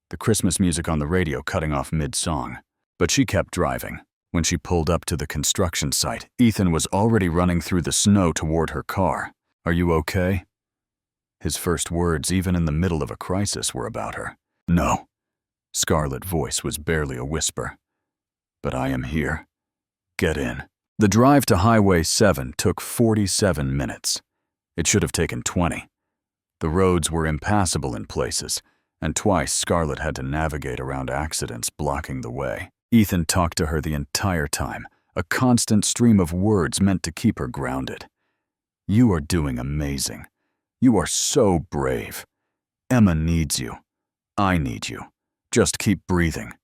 the Christmas music on the radio cutting off mid-song. But she kept driving. When she pulled up to the construction site, Ethan was already running through the snow toward her car. "Are you okay?" His first words, even in the middle of a crisis, were about her. "No." Scarlett's voice was barely a whisper. "But I am here. Get in." The drive to Highway 7 took 47 minutes. It should have taken 20. The roads were impassable in places, and twice Scarlett had to navigate around accidents blocking the way. Ethan talked to her the entire time, a constant stream of words meant to keep her grounded. "You are doing amazing. You are so brave. Emma needs you. I need you. Just keep breathing.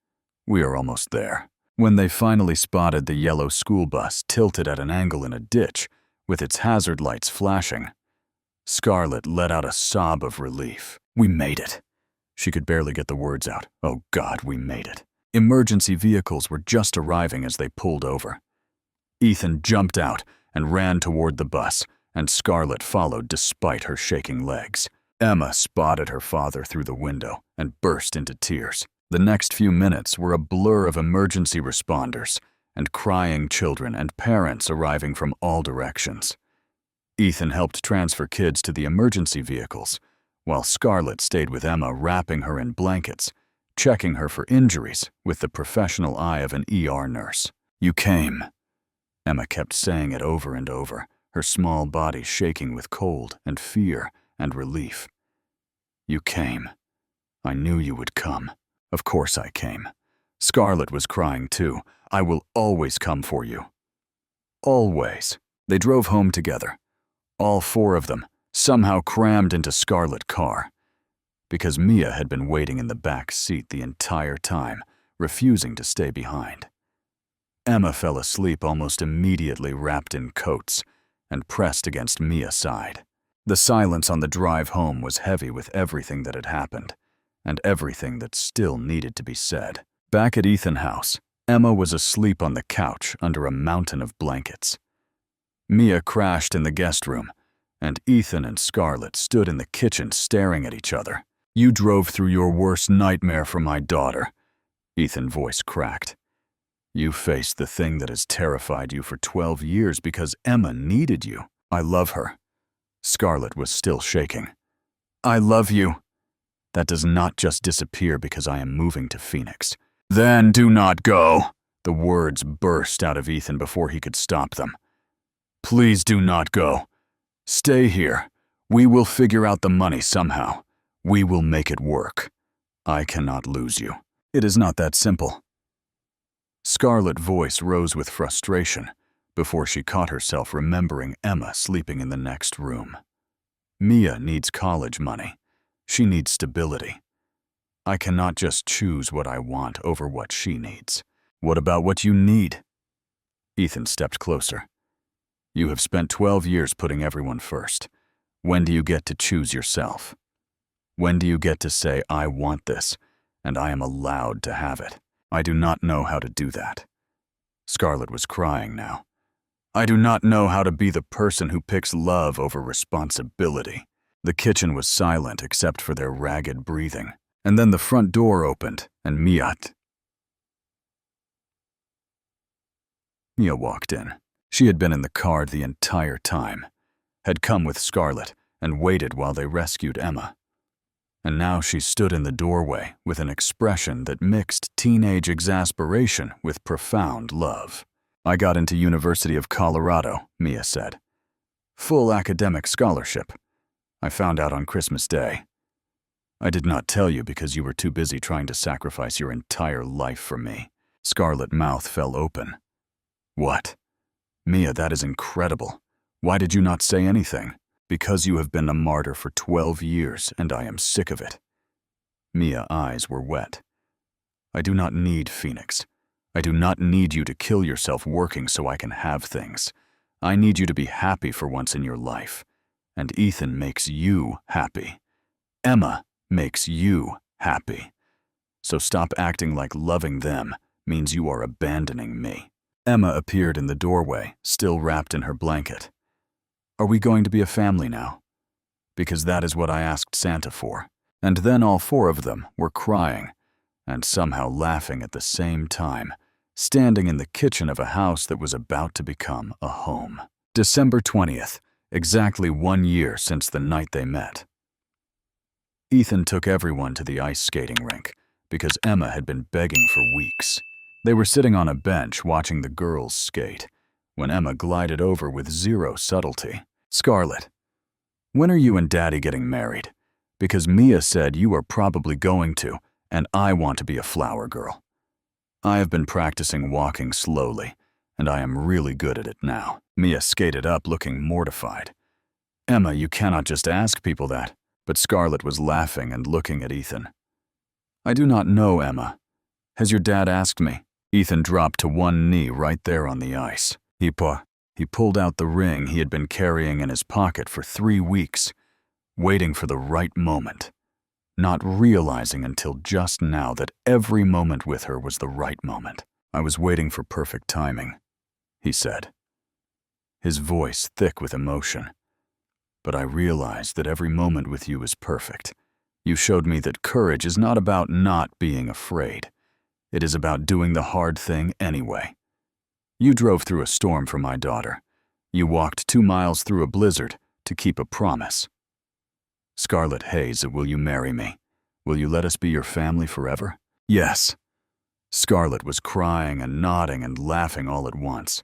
We are almost there." When they finally spotted the yellow school bus tilted at an angle in a ditch, with its hazard lights flashing, Scarlett let out a sob of relief. "We made it." She could barely get the words out. "Oh God, we made it." Emergency vehicles were just arriving as they pulled over. Ethan jumped out and ran toward the bus, and Scarlett followed despite her shaking legs. Emma spotted her father through the window and burst into tears. The next few minutes were a blur of emergency responders and crying children and parents arriving from all directions. Ethan helped transfer kids to the emergency vehicles, while Scarlett stayed with Emma, wrapping her in blankets, checking her for injuries with the professional eye of an ER nurse. "You came." Emma kept saying it over and over, her small body shaking with cold and fear and relief. "You came. I knew you would come. Of course I came." Scarlett was crying too. "I will always come for you." Always. They drove home together, all four of them, somehow crammed into Scarlett's car, because Mia had been waiting in the back seat the entire time, refusing to stay behind. Emma fell asleep almost immediately, wrapped in coats, and pressed against Mia's side. The silence on the drive home was heavy with everything that had happened, and everything that still needed to be said. Back at Ethan's house, Emma was asleep on the couch under a mountain of blankets. Mia crashed in the guest room, and Ethan and Scarlett stood in the kitchen staring at each other. "You drove through your worst nightmare for my daughter," Ethan's voice cracked. "You faced the thing that has terrified you for 12 years because Emma needed you." "I love her." Scarlett was still shaking. "I love you. That does not just disappear because I am moving to Phoenix." "Then do not go." The words burst out of Ethan before he could stop them. "Please do not go. Stay here. We will figure out the money somehow. We will make it work. I cannot lose you." "It is not that simple." Scarlett's voice rose with frustration before she caught herself remembering Emma sleeping in the next room. "Mia needs college money. She needs stability. I cannot just choose what I want over what she needs." "What about what you need?" Ethan stepped closer. "You have spent 12 years putting everyone first. When do you get to choose yourself? When do you get to say, 'I want this, and I am allowed to have it'?" "I do not know how to do that." Scarlett was crying now. "I do not know how to be the person who picks love over responsibility." The kitchen was silent except for their ragged breathing, and then the front door opened, and Mia walked in. She had been in the car the entire time, had come with Scarlett, and waited while they rescued Emma. And now she stood in the doorway with an expression that mixed teenage exasperation with profound love. "I got into University of Colorado," Mia said. "Full academic scholarship. I found out on Christmas Day. I did not tell you because you were too busy trying to sacrifice your entire life for me." Scarlett's mouth fell open. "What? Mia, that is incredible. Why did you not say anything?" "Because you have been a martyr for 12 years, and I am sick of it." Mia's eyes were wet. "I do not need Phoenix. I do not need you to kill yourself working so I can have things. I need you to be happy for once in your life. And Ethan makes you happy. Emma makes you happy. So stop acting like loving them means you are abandoning me." Emma appeared in the doorway, still wrapped in her blanket. "Are we going to be a family now? Because that is what I asked Santa for, And then all four of them were crying, and somehow laughing at the same time, standing in the kitchen of a house that was about to become a home. December 20th, exactly 1 year since the night they met. Ethan took everyone to the ice skating rink because Emma had been begging for weeks. They were sitting on a bench watching the girls skate when Emma glided over with zero subtlety. "Scarlett, when are you and Daddy getting married? Because Mia said you are probably going to, and I want to be a flower girl. I have been practicing walking slowly, and I am really good at it now." Mia skated up looking mortified. "Emma, you cannot just ask people that." But Scarlett was laughing and looking at Ethan. "I do not know, Emma. Has your dad asked me?" Ethan dropped to one knee right there on the ice. He pulled out the ring he had been carrying in his pocket for 3 weeks, waiting for the right moment, not realizing until just now that every moment with her was the right moment. "I was waiting for perfect timing," he said, his voice thick with emotion. "But I realized that every moment with you is perfect. You showed me that courage is not about not being afraid. It is about doing the hard thing anyway. You drove through a storm for my daughter. You walked 2 miles through a blizzard to keep a promise. Scarlett Hayes, will you marry me? Will you let us be your family forever?" "Yes." Scarlett was crying and nodding and laughing all at once.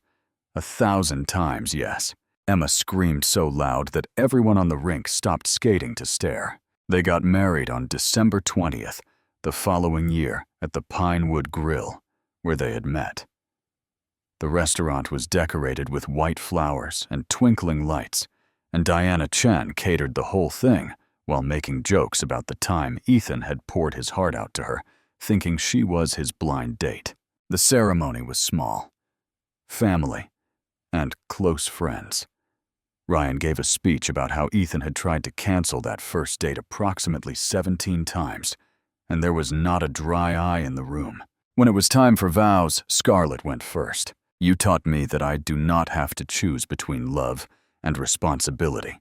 1,000 times yes. Emma screamed so loud that everyone on the rink stopped skating to stare. They got married on December 20th, the following year, at the Pinewood Grill, where they had met. The restaurant was decorated with white flowers and twinkling lights, and Diana Chen catered the whole thing while making jokes about the time Ethan had poured his heart out to her, thinking she was his blind date. The ceremony was small. Family and close friends. Ryan gave a speech about how Ethan had tried to cancel that first date approximately 17 times, and there was not a dry eye in the room. When it was time for vows, Scarlett went first. "You taught me that I do not have to choose between love and responsibility.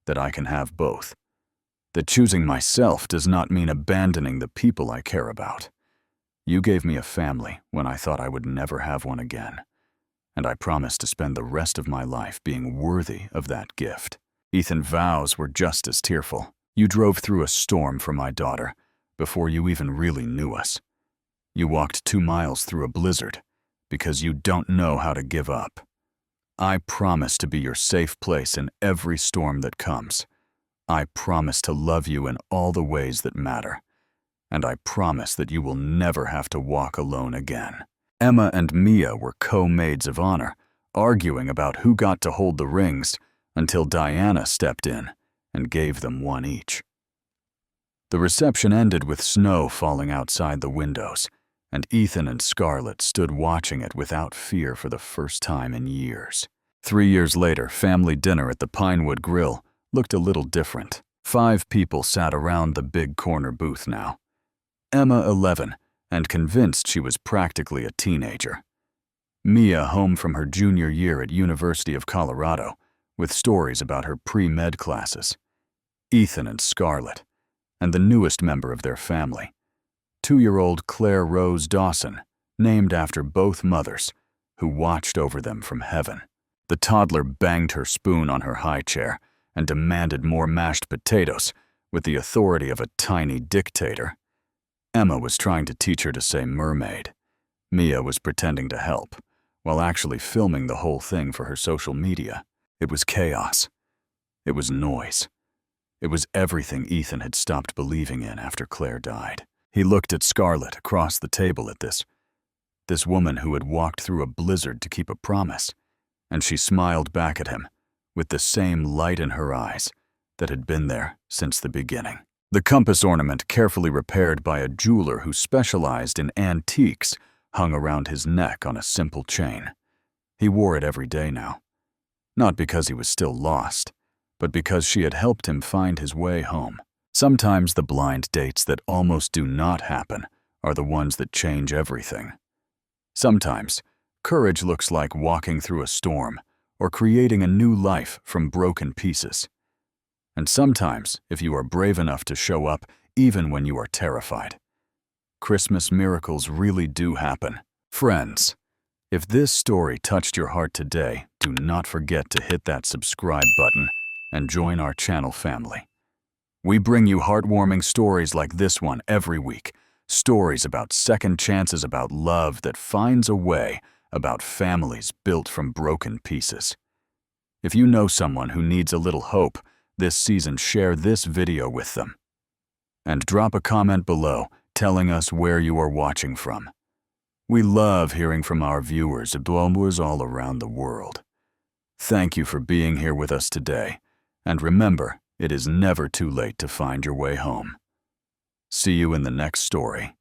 That I can have both. That choosing myself does not mean abandoning the people I care about. You gave me a family when I thought I would never have one again, and I promise to spend the rest of my life being worthy of that gift." Ethan's vows were just as tearful. "You drove through a storm for my daughter before you even really knew us. You walked 2 miles through a blizzard because you don't know how to give up. I promise to be your safe place in every storm that comes. I promise to love you in all the ways that matter. And I promise that you will never have to walk alone again." Emma and Mia were co-maids of honor, arguing about who got to hold the rings until Diana stepped in and gave them one each. The reception ended with snow falling outside the windows, and Ethan and Scarlett stood watching it without fear for the first time in years. 3 years later, family dinner at the Pinewood Grill looked a little different. 5 people sat around the big corner booth now. Emma, 11, and convinced she was practically a teenager. Mia, home from her junior year at University of Colorado, with stories about her pre-med classes. Ethan and Scarlett, and the newest member of their family, 2-year-old Claire Rose Dawson, named after both mothers, who watched over them from heaven. The toddler banged her spoon on her high chair and demanded more mashed potatoes with the authority of a tiny dictator. Emma was trying to teach her to say mermaid. Mia was pretending to help, while actually filming the whole thing for her social media. It was chaos. It was noise. It was everything Ethan had stopped believing in after Claire died. He looked at Scarlett across the table at this woman who had walked through a blizzard to keep a promise, and she smiled back at him with the same light in her eyes that had been there since the beginning. The compass ornament, carefully repaired by a jeweler who specialized in antiques, hung around his neck on a simple chain. He wore it every day now, not because he was still lost, but because she had helped him find his way home. Sometimes the blind dates that almost do not happen are the ones that change everything. Sometimes, courage looks like walking through a storm or creating a new life from broken pieces. And sometimes, if you are brave enough to show up even when you are terrified. Christmas miracles really do happen. Friends, if this story touched your heart today, do not forget to hit that subscribe button and join our channel family. We bring you heartwarming stories like this one every week. Stories about second chances, about love that finds a way, about families built from broken pieces. If you know someone who needs a little hope this season, share this video with them. And drop a comment below telling us where you are watching from. We love hearing from our viewers all around the world. Thank you for being here with us today. And remember, it is never too late to find your way home. See you in the next story.